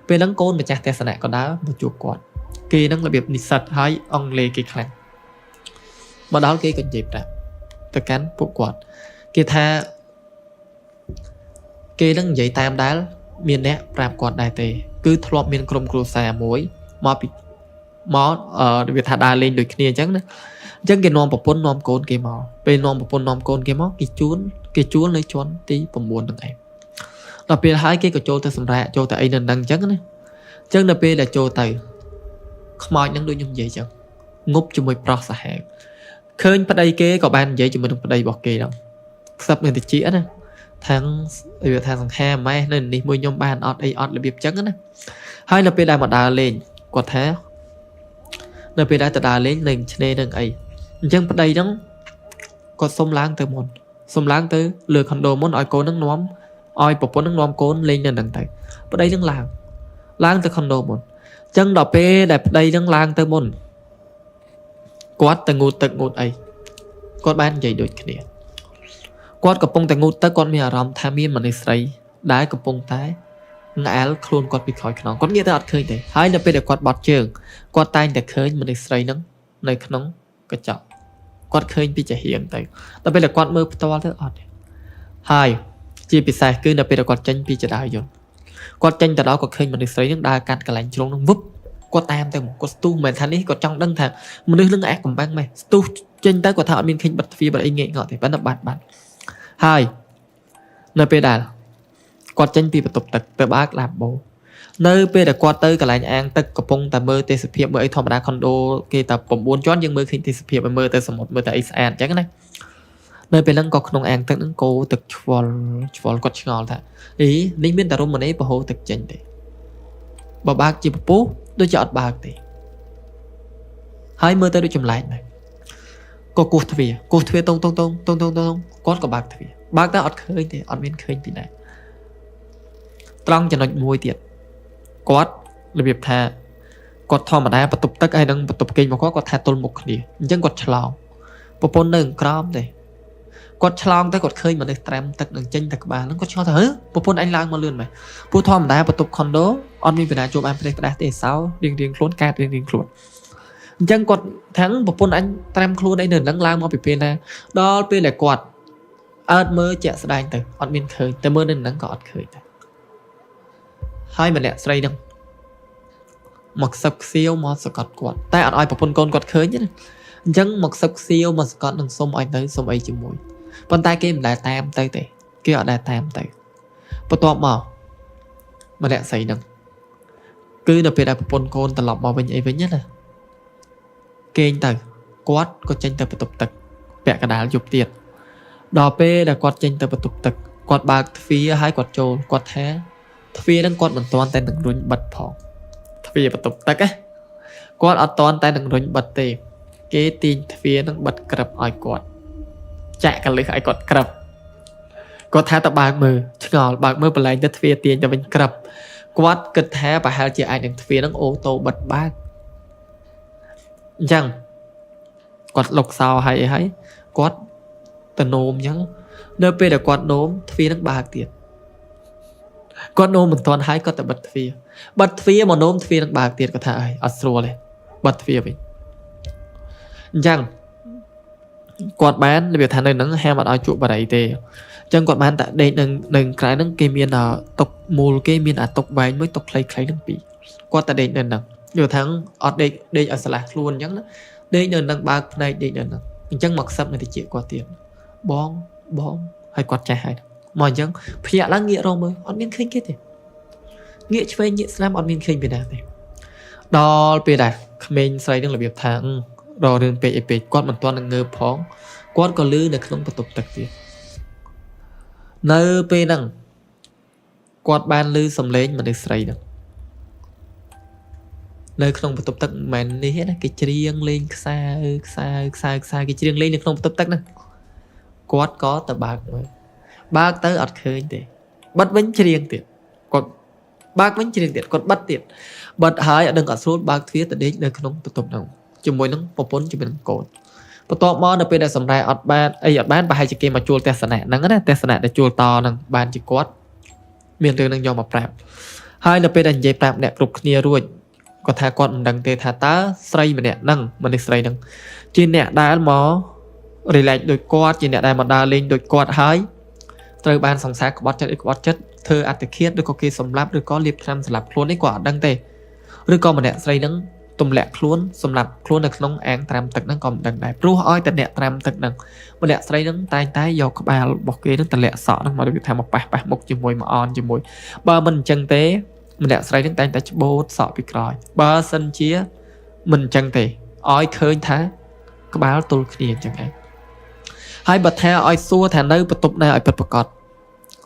[SPEAKER 1] ពេលហ្នឹងកូនម្ចាស់ទស្សនៈក៏ដើរមកជួបគាត់គេហ្នឹងរបៀបនិស្សិតហើយអង់គ្លេសគេខ្លាំងមកដល់គេក៏និយាយប្រាប់ទៅកាន់ពួកគាត់គេថាគេនឹងនិយាយតាមដែលមានអ្នកប្រាប់គាត់ដែរទេគឺធ្លាប់មានក្រុមគ្រួសារមួយមកវាថាដើរលេងដូចគ្នាអញ្ចឹងណាអញ្ចឹងគេនាំប្រពន្ធនាំកូនគេមកពេលនាំប្រពន្ធនាំកូនគេមកគេជួលនៅជាន់ទី9ហ្នឹងឯងដល់ពេលហើយគេក៏ចូលទៅសម្រាប់ចូលទៅអីនៅហ្នឹងអញ្ចឹងណាអញ្ចឹងដល់ពេលដែលចូលទៅខ្មោចហ្នឹងដូចខ្ញុំនិយាយអញ្ចឹងងប់ជាមួយប្រុសសាហាវឃើញប្តីគេក៏បាននិយាយជាមួយនឹងប្តីរបស់គេដល់ខ្សឹបនៅតិចណាថាវាថាសង្ខារម៉ែនៅនេះមួយខ្ញុំបានអត់អីអត់របៀបអញ្ចឹងណាហើយនៅពេលដែលមកដើរលេងគាត់ថានៅពេលដែលទៅដើរលេងលេងឆ្នេរនឹងអីអញ្ចឹងប្តីហ្នឹងគាត់សុំឡើងទៅមុនសុំឡើងទៅលើខុនដូមុនឲ្យកូនហ្នឹងនាំឲ្យប្រពន្ធហ្នឹងនាំកូនលេងនៅហ្នឹងទៅប្តីហ្នឹងឡើងទៅខុនដូមុនអញ្ចឹងដល់ពេលដែលប្តីហ្នឹងឡើងទៅមុនគាត់ទៅងូតទឹកងូតអីគាត់បាននិយាយដូចគ្នាគាត់កំពុងតែងូតទឹកគាត់មានអារម្មណ៍ថាមានមនុស្សស្រីដែលកំពុងតែងែលខ្លួនគាត់ពីក្រោយខ្នងគាត់ងាកទៅអត់ឃើញទេហើយនៅពេលដែលគាត់បត់ជើងគាត់តែងតែឃើញមនុស្សស្រីហ្នឹងនៅក្នុងកញ្ចក់គាត់ឃើញពីចាហៀងទៅដល់ពេលដែលគាត់មើលផ្ទាល់ទៅអត់ទេហើយជាពិសេសគឺនៅពេលដែលគាត់ចេញពីចដាវយន្តគាត់ចេញទៅដល់គាត់ឃើញមនុស្សស្រីហ្នឹងដើរកាត់កន្លែងជ្រុងហ្នឹងវឹបគាត់តាមទៅគាត់ស្ទុះមិនមែនថានេះគាត់ចង់ដឹងថាមនុស្សនឹងអែកកំបាំងម៉េះស្ទុះចេញទៅគាត់ថាអត់មានឃើញបិទទ្វារបាត់អីងាកងក់ទេប៉ុន្តែបាត់ហើយនៅពេលដែលគាត់ចេញពីបន្ទប់ទឹកទៅបើកឡាបបូនៅពេលដែលគាត់ទៅកន្លែងអាងទឹកកំពុងតែមើលទេសភាពមើលអីធម្មតាខុនដូគេតែ9ជាន់យើងមើលឃើញទេសភាពមើលទៅសមុទ្រមើលតែអីស្អាតអញ្ចឹងណានៅពេលហ្នឹងក៏ក្នុងអាងទឹកហ្នឹងគោទឹកឆ្វល់គាត់ឆ្ងល់ថាអីនេះមានតែរមណីប្រហូរទឹកចេញទេបើបើកជាពពុះដូចជាអត់បើកទេហើយមើលទៅដូចចម្លែកដែរក៏គោះទ្វារតងគាត់ក៏បើកទ្វារបើកតែអត់ឃើញទេអត់មានឃើញពីណាត្រង់ចំណុចមួយទៀតគាត់ របៀបថាគាត់ធម្មតាបន្ទប់ទឹកហើយនឹងបន្ទប់គេងរបស់គាត់ថាទល់មុខគ្នាអញ្ចឹងគាត់ឆ្លងប្រពន្ធនៅក្រោមទេគាត់ឆ្លងទៅគាត់ឃើញមនុស្សត្រាំទឹកនឹងចេញទៅក្បាលហ្នឹងគាត់ឆ្ងល់ថាប្រពន្ធអញឡើងមកលឿនមែនព្រោះធម្មតាបន្ទប់ខុនដូអត់មានបណ្ដាជួបអានផ្ទះផ្ដាស់ទេសោរៀងខ្លួនកាតរៀងខ្លួនអញ្ចឹងគាត់ថាប្រពន្ធអញត្រាំខ្លួនអីនៅនឹងឡើងមកពីពេលណាដល់ពេលដែលគាត់អើតមើលជាក់ស្ដែងទៅអត់មានឃើញតែមើលនៅនឹងក៏អត់ឃើញដែរហើយម្នាក់ស្រីហ្នឹងមកសឹកខ្សៀវមកសកាត់គាត់តែអត់ឲ្យប្រពន្ធកូនគាត់ឃើញទេណាអញ្ចឹងមកសឹកខ្សៀវមកសកាត់នឹងសុំឲ្យទៅសុំអីជាមួយប៉ុន្តែគេមិនដែលតាមទៅទេគេអត់ដែលតាមទៅបន្ទាប់មកម្នាក់ស្រីហ្នឹងគឺដល់ពេលដែលប្រពន្ធកូនត្រឡប់មកវិញអីវិញណាគេងទៅគាត់ក៏ចេញទៅបន្ទប់ទឹកពាក់កណ្ដាលយប់ទៀតដល់ពេលដែលគាត់ចេញទៅបន្ទប់ទឹកគាត់បើកទ្វារហើយគាត់ចូលគាត់ថាទ្វារហ្នឹងគាត់មិនទាន់តែនឹងរុញបិទផងទ្វារបន្ទប់ទឹកគាត់អត់ទាន់តែនឹងរុញបិទទេគេទាញទ្វារហ្នឹងបិទក្រឹបឲ្យគាត់ចាក់កលឹះឲ្យគាត់ក្រឹបគាត់ថាទៅបើកមើលឆ្ងល់បើកមើលបលែងទៅទ្វារទាញទៅវិញក្រឹបគាត់គិតថាប្រហែលជាអាចនឹងទ្វារហ្នឹងអូតូបិទបើកអញ្ចឹងគាត់លុកសោហើយអីហើយគាត់ទៅនោមអញ្ចឹងនៅពេលដែលគាត់នោមទ្វារហ្នឹងបើកទៀតគាត់នោមមិនទាន់ហើយគាត់ទៅបិទទ្វារមកនោមទ្វារហ្នឹងបើកទៀតគាត់ថាអត់ស្រួលទេបិទទ្វារវិញអញ្ចឹងគាត់បានរបៀបថានៅហ្នឹងហាមអត់ឲ្យជក់បារីទេអញ្ចឹងគាត់បានតែដេកនៅក្រៅហ្នឹងគេមានតុកមូលគេមានអាតុកវែងមួយតុកខ្លីៗហ្នឹងពីរគាត់តែដេកនៅហ្នឹងយល់ថាអត់ដេកឲ្យឆ្លាស់ខ្លួនអញ្ចឹងណាដេកនៅហ្នឹងបើកភ្នែកដេកនៅហ្នឹងអញ្ចឹងមកខ្សឹបនៅតិចគាត់ទៀតបងហើយគាត់ចាស់ហើយមកអញ្ចឹងភ្ញាក់ឡើងងាករកមើលអត់មានឃើញគេទេងាកឆ្វេងងាកស្ដាំអត់មានឃើញពីណាទេដល់ពេលដែលក្មេងស្រីនឹងរបៀបថារករឿងពេកអីពេកគាត់មិនទាន់នឹងងើបផងគាត់ក៏លឺនៅក្នុងបន្ទប់ទឹកទៀតនៅពេលហ្នឹងគាត់បានលឺសំឡេងមនុស្សស្រីហ្នឹងនៅក្នុងបន្ទប់ទឹកមិនមែននេះទេណាគេច្រៀងលេងខ្សែគេច្រៀងលេងនៅក្នុងបន្ទប់ទឹកហ្នឹងគាត់ក៏ទៅបើកទៅអត់ឃើញទេបិទវិញច្រៀងទៀតគាត់បើកវិញច្រៀងទៀតគាត់បិទទៀតបិទហើយអត់ដឹងអត់ស្រួលបើកទ្វារទៅដេកនៅក្នុងបន្ទប់ហ្នឹងជាមួយនឹងប្រពន្ធជាមួយនឹងកូនបន្ទាប់មកនៅពេលដែលសម្រែអត់បានប្រហែលជាគេមកជួលទស្សនៈហ្នឹងណាទស្សនៈដែលជួលតហ្នឹងបានជាគាត់មានរឿងហ្នឹងយកមកប្រាប់ហើយនៅពេលដែលនិយាយប្រាប់អ្នកគ្រប់គ្នារួចគាត់ថាគាត់មិនដឹងទេថាតើស្រីម្នាក់ហ្នឹងមនុស្សស្រីហ្នឹងជាអ្នកដែលមក relax ដោយគាត់ជាអ្នកដែលមកដើរលេងដូចគាត់ហើយត្រូវបានសង្សារក្បត់ចិត្តធ្វើអត្តឃាតឬក៏គេសម្លាប់ឬក៏លាបថ្នាំសម្លាប់ខ្លួននេះគាត់អត់ដឹងទេឬក៏ម្នាក់ស្រីហ្នឹងទម្លាក់ខ្លួនសម្លាប់ខ្លួននៅក្នុងអាងត្រាំទឹកហ្នឹងក៏មិនដឹងដែរព្រោះឲ្យតែអ្នកត្រាំទឹកហ្នឹងម្នាក់ស្រីហ្នឹងតែយកក្បាលរបស់គេហ្នឹងតម្លាក់សក់ហ្នឹងមកដូចថាមកប៉ះមុខជាមួយមកអនជាមួយបើមិនអញ្ចឹងទេម្នាក់ស្រីហ្នឹងតែច្បូតសក់ពីក្រោយបើសិនជាមិនអញ្ចឹងទេឲ្យឃើញថាក្បាលទល់គ្នាអញ្ចឹងឯងហើយបើថាឲ្យសួរថានៅបន្ទប់ណាឲ្យពិតប្រាកដ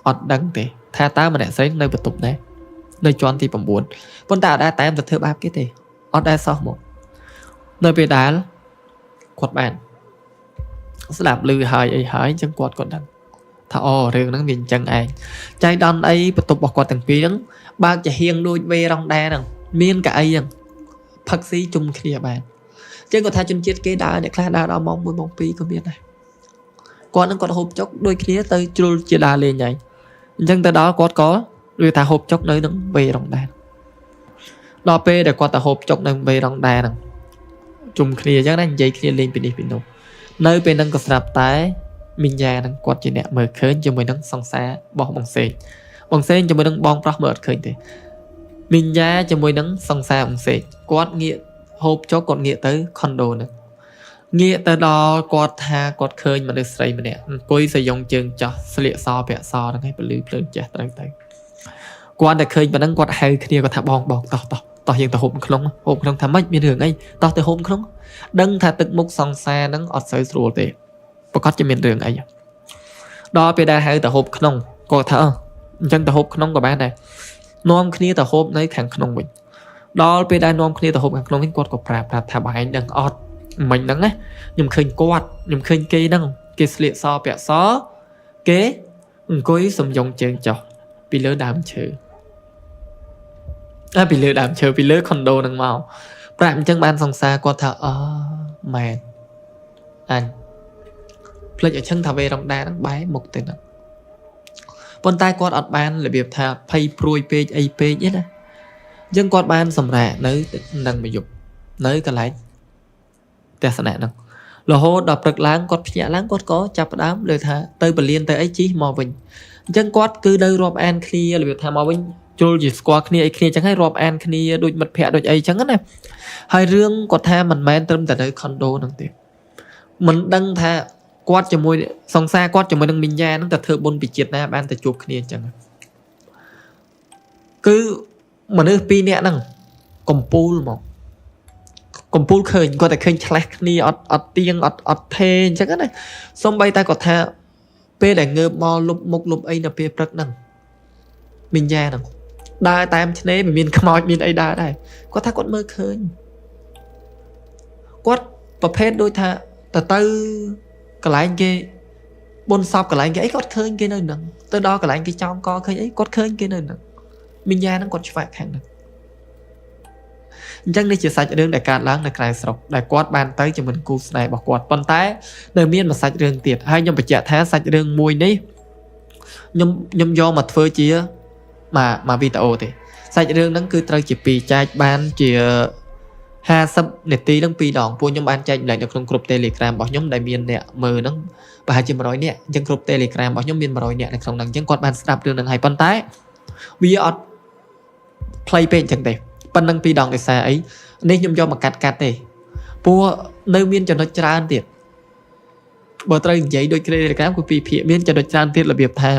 [SPEAKER 1] អត់ដឹងទេថាតើម្នាក់ស្រីនៅបន្ទប់ណានៅជាន់ទី9ប៉ុន្តែអត់ដែលតាមទៅធ្វើបាបគេទេអត់ដែលសោះមកនៅពេលដែលគាត់បានស្ដាប់ឮហើយអីហើយអញ្ចឹងគាត់ក៏ដឹងថាអូរឿងហ្នឹងវាអញ្ចឹងឯងចៃដន្យអីបន្ទប់របស់គាត់ទាំងពីរហ្នឹងបើកជាហៀងដូចវេរ៉ុងដែរហ្នឹងមានកៅអីហ្នឹងផឹកស៊ីជុំគ្នាបានអញ្ចឹងគាត់ថាជនជាតិគេដើរអ្នកខ្លះដើរដល់ម៉ោង1ម៉ោង2ក៏មានដែរគាត់នឹងគាត់ហូបចុកដូចគ្នាទៅជ្រុលជាដើរលេងហើយអញ្ចឹងទៅដល់គាត់ក៏និយាយថាហូបចុកនៅនឹងវេរ៉ុងដែរដល់ពេលដែលគាត់ទៅហូបចុកនៅវេរ៉ុងដែរហ្នឹងជុំគ្នាអញ្ចឹងណានិយាយគ្នាលេងពីនេះពីនោះនៅពេលហ្នឹងក៏ស្រាប់តែមីងយ៉ាហ្នឹងគាត់ជាអ្នកមើលឃើញជាមួយនឹងសង្សាររបស់បងសេងជាមួយនឹងបងប្រុសមើលអត់ឃើញទេមីងយ៉ាជាមួយនឹងសង្សារបងសេងគាត់ងាកហូបចុកគាត់ងាកទៅខុនដូហ្នឹងងាកទៅដល់គាត់ថាគាត់ឃើញមនុស្សស្រីម្នាក់អង្គុយសយងជើងចោះស្លៀកសពាក់សហ្នឹងឲ្យពលឺភ្លើងចេះត្រូវទៅគាត់តែឃើញប៉ុណ្ណឹងគាត់ហៅគ្នាគាត់ថាបងតោះយើងទៅហូបក្នុងថាម៉េចមានរឿងអីតោះទៅហូបក្នុងដឹងថាទឹកមុខសង្សារហ្នឹងអត់សូវស្រួលទេប្រកាសជាមានរឿងអីដល់ពេលដែលហៅទៅហូបក្នុងគាត់ថាអញ្ចឹងទៅហូបក្នុងក៏បានដែរនាំគ្នាទៅហូបនៅខាងក្នុងវិញដល់ពេលដែលនាំគ្នាទៅហូបខាងក្នុងវិញគាត់ក៏ប្រាប់ថាបើឯងដឹងអត់មិញហ្នឹងណាខ្ញុំឃើញខ្ញុំឃើញគេហ្នឹងគេស្លៀកសពាក់សគេអង្គុយសំយងជើងចុះពីលើដើមឈើ ពីលើដើមឈើពីលើខុនដូនឹងមកប្រាប់អញ្ចឹងបានសង្សារគាត់ថាមែនអញភ្លេចឲ្យឈឹងថាវេរ៉ុងដាហ្នឹងបែរមុខទៅហ្នឹងប៉ុន្តែគាត់អត់បានរបៀបថាភ័យព្រួយពេកអីពេកទេណាអញ្ចឹងគាត់បានសម្រាកនៅនឹងមួយយប់នៅកន្លែងទស្សនៈហ្នឹងរហូតដល់ព្រឹកឡើងគាត់ភ្ញាក់ឡើងគាត់ក៏ចាប់ផ្ដើមលើថាទៅពលានទៅអីជីមកវិញអញ្ចឹងគាត់គឺនៅរាប់អានគ្នារបៀបថាមកវិញជុលជាស្គាល់គ្នាអីគ្នាអញ្ចឹងហើយរាប់អានគ្នាដូចមិត្តភ័ក្តិដូចអីអញ្ចឹងណាហើយរឿងគាត់ថាមិនមែនត្រឹមតែនៅខុនដូហ្នឹងទេមិនដឹងថាគាត់ជាមួយសង្សារគាត់ជាមួយនឹងមីយ៉ាហ្នឹងតែធ្វើបុណ្យពីជាតិណាបានទៅជួបគ្នាអញ្ចឹងគឺមនុស្សពីរនាក់ហ្នឹងកំពូលមកកំពូលឃើញគាត់តែឃើញឆ្លេះគ្នាអត់ទៀងអត់ថេអញ្ចឹងណាសំបីតែគាត់ថាពេលដែលងើបមកលុបមុខលុបអីនៅពេលព្រឹកហ្នឹងមីយ៉ាហ្នឹងដើរតាមឆ្នេរមិនមានខ្មោចមានអីដើរដែរគាត់ថាគាត់មើលឃើញគាត់ប្រភេទដូចថាទៅកន្លែងគេបុណ្យសពកន្លែងគេអីគាត់ឃើញគេនៅហ្នឹងទៅដល់កន្លែងគេចောင်းកឃើញអីគាត់ឃើញគេនៅហ្នឹងមីយ៉ាហ្នឹងគាត់ឆ្វាក់ខាងហ្នឹងអញ្ចឹងនេះជាសាច់រឿងដែលកើតឡើងនៅក្រៅស្រុកដែលគាត់បានទៅជាមួយគូស្នេហ៍របស់គាត់ប៉ុន្តែនៅមានមួយសាច់រឿងទៀតហើយខ្ញុំបញ្ជាក់ថាសាច់រឿងមួយនេះខ្ញុំយកមកធ្វើជាមកវីដេអូទេសាច់រឿងហ្នឹងគឺត្រូវជា2ចែកបានជា50នាទីហ្នឹង2ដងពួកខ្ញុំបានចែកម្លែកនៅក្នុងក្រុម Telegram របស់ខ្ញុំដែលមានអ្នកមើលហ្នឹងប្រហែលជា100នាក់អញ្ចឹងក្រុម Telegram របស់ខ្ញុំមាន100នាក់នៅក្នុងហ្នឹងអញ្ចឹងគាត់បានស្ដាប់រឿងហ្នឹងហើយប៉ុន្តែវាអត់ផ្លៃពេកអញ្ចឹងទេប៉ុណ្្នឹង2ដងដោយសារអីនេះខ្ញុំយកមកកាត់ទេព្រោះនៅមានចំណុចច្រើនទៀតបើត្រូវនិយាយដូច Telegram គឺ2ភាគមានចំណុចច្រើនទៀតរបៀបថា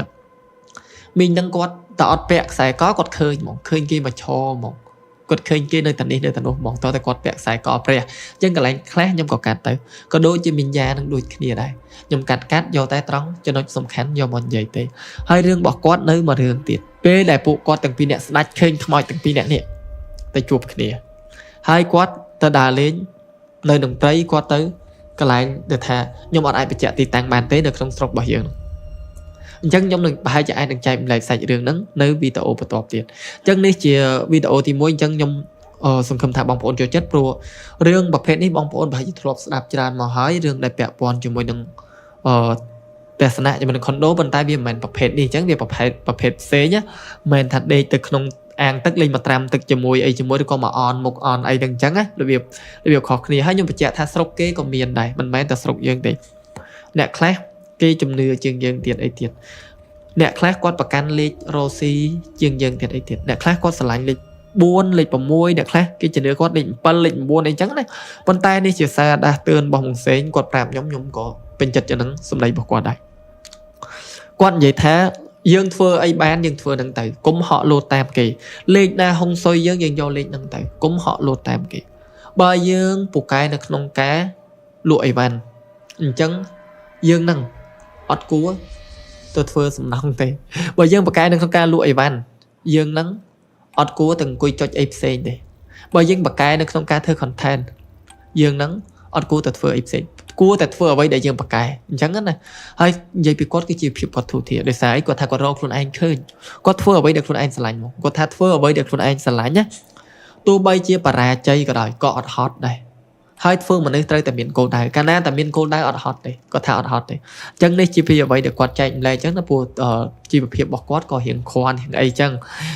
[SPEAKER 1] មីងហ្នឹងគាត់តើអត់ពាក់ខ្សែកគាត់ឃើញហ្មងឃើញគេមកឈរហ្មងគាត់ឃើញគេនៅតែនេះនៅតែនោះហ្មងតើគាត់ពាក់ខ្សែកព្រះអញ្ចឹងកន្លែងខ្លះខ្ញុំក៏កាត់ទៅក៏ដូចជាមីងយ៉ានឹងដូចគ្នាដែរខ្ញុំកាត់យកតែត្រង់ចំណុចសំខាន់យកមកនិយាយទេហើយរឿងរបស់គាត់នៅមួយរឿងទៀតពេលដែលពួកគាត់ទាំងពីរនាក់ស្ដាច់ឃើញខ្មោចទាំងពីរនាក់នេះទៅជួបគ្នាហើយគាត់ទៅដើរលេងនៅនឹងត្រីគាត់ទៅកន្លែងដែលថាខ្ញុំអត់អាចបញ្ជាក់ទីតាំងបានទេនៅក្នុងស្រុករបស់យើងអញ្ចឹងខ្ញុំនឹងប្រហែលជាអាចនឹងចែកម្លែកសាច់រឿងហ្នឹងនៅវីដេអូបន្ទាប់ទៀតអញ្ចឹងនេះជាវីដេអូទី1អញ្ចឹងខ្ញុំសង្ឃឹមថាបងប្អូនចូលចិត្តព្រោះរឿងប្រភេទនេះបងប្អូនប្រហែលជាធ្លាប់ស្ដាប់ច្រើនមកហើយរឿងដែលពាក់ព័ន្ធជាមួយនឹងទស្សនៈជាមួយនឹងខុនដូប៉ុន្តែវាមិនមែនប្រភេទនេះអញ្ចឹងវាប្រភេទផ្សេងណាមិនមែនថាដេកទៅក្នុងអាងទឹកលេងមកត្រាំទឹកជាមួយអីជាមួយឬក៏មកអនមុខអនអីហ្នឹងអញ្ចឹងណារបៀបខុសគ្នាហើយខ្ញុំបញ្ជាក់ថាស្រុកគេក៏មានដែរមិនមែនតែស្រុកយើងទេអ្នកខ្លះគេជំនឿជាងយើងទៀតអីទៀតអ្នកខ្លះគាត់ប្រកាន់លេខរ៉ូស៊ីជាងយើងទៀតអីទៀតអ្នកខ្លះគាត់ស្រឡាញ់លេខ4លេខ6អ្នកខ្លះគេជំនឿគាត់លេខ7លេខ9អីចឹងណាប៉ុន្តែនេះជាសារដាស់តឿនរបស់មកសេងគាត់ប្រាប់ខ្ញុំក៏ពេញចិត្តជាងនឹងសម្ដីរបស់គាត់ដែរគាត់និយាយថាយើងធ្វើអីបានយើងធ្វើនឹងទៅកុំហក់លោតតាមគេលេខណាហុងស៊ុយយើងយកលេខនឹងទៅកុំហក់លោតតាមគេបើយើងពូកែនៅក្នុងការលក់អីវ៉ាន់អញ្ចឹងយើងនឹងអត់គួរទៅធ្វើសំណងទេបើយើងបកកែនៅក្នុងការលក់អីវ៉ាន់យើងនឹងអត់គួរទៅអង្គុយចុចអីផ្សេងទេបើយើងបកកែនៅក្នុងការធ្វើ content យើងនឹងអត់គួរទៅធ្វើអីផ្សេងគួរតែធ្វើអ្វីដែលយើងបកកែអញ្ចឹងណាហើយនិយាយពីគាត់គឺជាភាពគាត់ទូធាដោយសារអីគាត់ថាគាត់រកខ្លួនឯងឃើញគាត់ធ្វើអ្វីដែលខ្លួនឯងស្រឡាញ់មកគាត់ថាធ្វើអ្វីដែលខ្លួនឯងស្រឡាញ់ណាទោះបីជាបរាជ័យក៏ដោយក៏អត់ហត់ដែរហើយធ្វើមនុស្សត្រូវតែមានគោលដៅកាលណាតែមានគោលដៅអត់ហត់ទេគាត់ថាអត់ហត់ទេអញ្ចឹងនេះជាពីអ្វីដែលគាត់ចែកម្លែកអញ្ចឹងណាព្រោះជីវភាពរបស់គាត់ក៏រៀងខ្វាន់រៀងអីអញ្ចឹង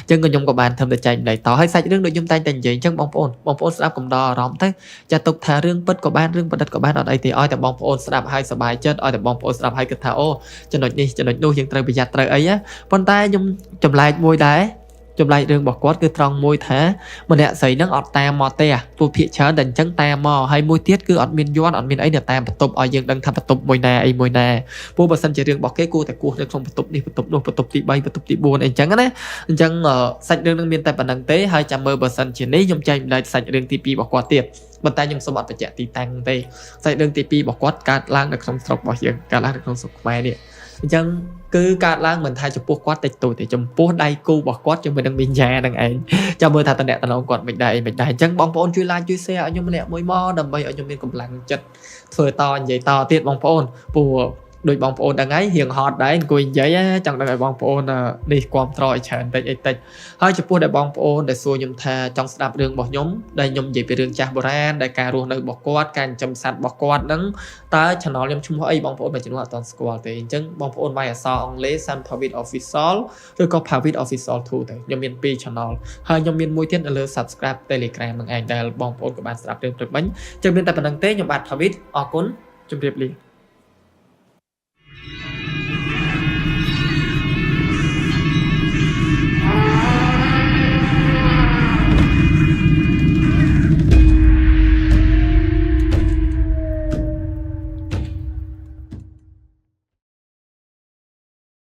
[SPEAKER 1] ក៏ខ្ញុំក៏បានធ្វើតែចែកម្លែកតហើយសាច់រឿងដូចខ្ញុំតែងតែនិយាយអញ្ចឹងបងប្អូនស្ដាប់កំដរអារម្មណ៍ទៅចាត់ទុកថារឿងពិតក៏បានរឿងប្រឌិតក៏បានអត់អីទេឲ្យតែបងប្អូនស្ដាប់ហើយសប្បាយចិត្តឲ្យតែបងប្អូនស្ដាប់ហើយគិតថាអូចំណុចនេះចំណុចនោះយើងត្រូវប្រយ័ត្នត្រូវអីណាប៉ុន្តែខ្ញុំចម្លែកមួយដែរចម្លែករឿងរបស់គាត់គឺត្រង់មួយថាម្នាក់ស្រីហ្នឹងអត់តាមមកទេពួកភាគច្រើនតែអញ្ចឹងតាមមកហើយមួយទៀតគឺអត់មានយន់អត់មានអីនៅតាមបន្ទប់ឲ្យយើងដឹងថាបន្ទប់មួយណាអីមួយណាព្រោះបើសិនជារឿងរបស់គេគួរតែគោះនៅក្នុងបន្ទប់នេះបន្ទប់នោះបន្ទប់ទី3បន្ទប់ទី4អីអញ្ចឹងណាអញ្ចឹងសាច់រឿងហ្នឹងមានតែប៉ុណ្្នឹងទេហើយចាំមើលបើសិនជានេះខ្ញុំចែកម្លែកសាច់រឿងទី2របស់គាត់ទៀតប៉ុន្តែខ្ញុំសូមអត់បញ្ជាក់ទីតាំងទេសាច់រឿងទី2របស់គាត់កើតឡើងនៅក្នុងស្រុករបស់យើងកើតឡើងនៅក្នុងស្រុកខ្មែរនេះអញ្ចឹងគឺកើតឡើងមិនថាចំពោះគាត់តិចតួចទេចំពោះដៃគូរបស់គាត់ជាមួយនឹងមីយ៉ាហ្នឹងឯងចាំមើលថាតំណែងគាត់មិនដែរអញ្ចឹងបងប្អូនជួយ like ជួយ share ឲ្យខ្ញុំម្នាក់មួយមកដើម្បីឲ្យខ្ញុំមានកម្លាំងចិត្តធ្វើតនិយាយតទៀតបងប្អូនព្រោះ ដូចបងប្អូនដឹងហើយរៀងហត់ដែរអង្គុយនិយាយចង់ដឹងឲ្យបងប្អូននេះគាំទ្រឲ្យច្រើនតិចអីតិចហើយចំពោះដែលបងប្អូនដែលសួរខ្ញុំថាចង់ស្ដាប់រឿងរបស់ខ្ញុំដែលខ្ញុំនិយាយពីរឿងចាស់បុរាណដែលការរស់នៅរបស់គាត់ការចិញ្ចឹមសត្វរបស់គាត់ហ្នឹងតើ channel ខ្ញុំឈ្មោះអីបងប្អូនមួយចំនួនអត់ទាន់ស្គាល់ទេអញ្ចឹងបងប្អូនវាយអក្សរអង់គ្លេស Sam Pavit Official ឬក៏ Pavit Official 2ទៅខ្ញុំមាន2 channel ហើយខ្ញុំមានមួយទៀតនៅលើ Subscribe Telegram នឹងឯងដែលបងប្អូនក៏បានស្ដាប់រឿងព្រឹកមិញអញ្ចឹងមានតែប៉ុណ្្នឹងទេខ្ញុំបាទ Pavit អរគុណជម្រាបលា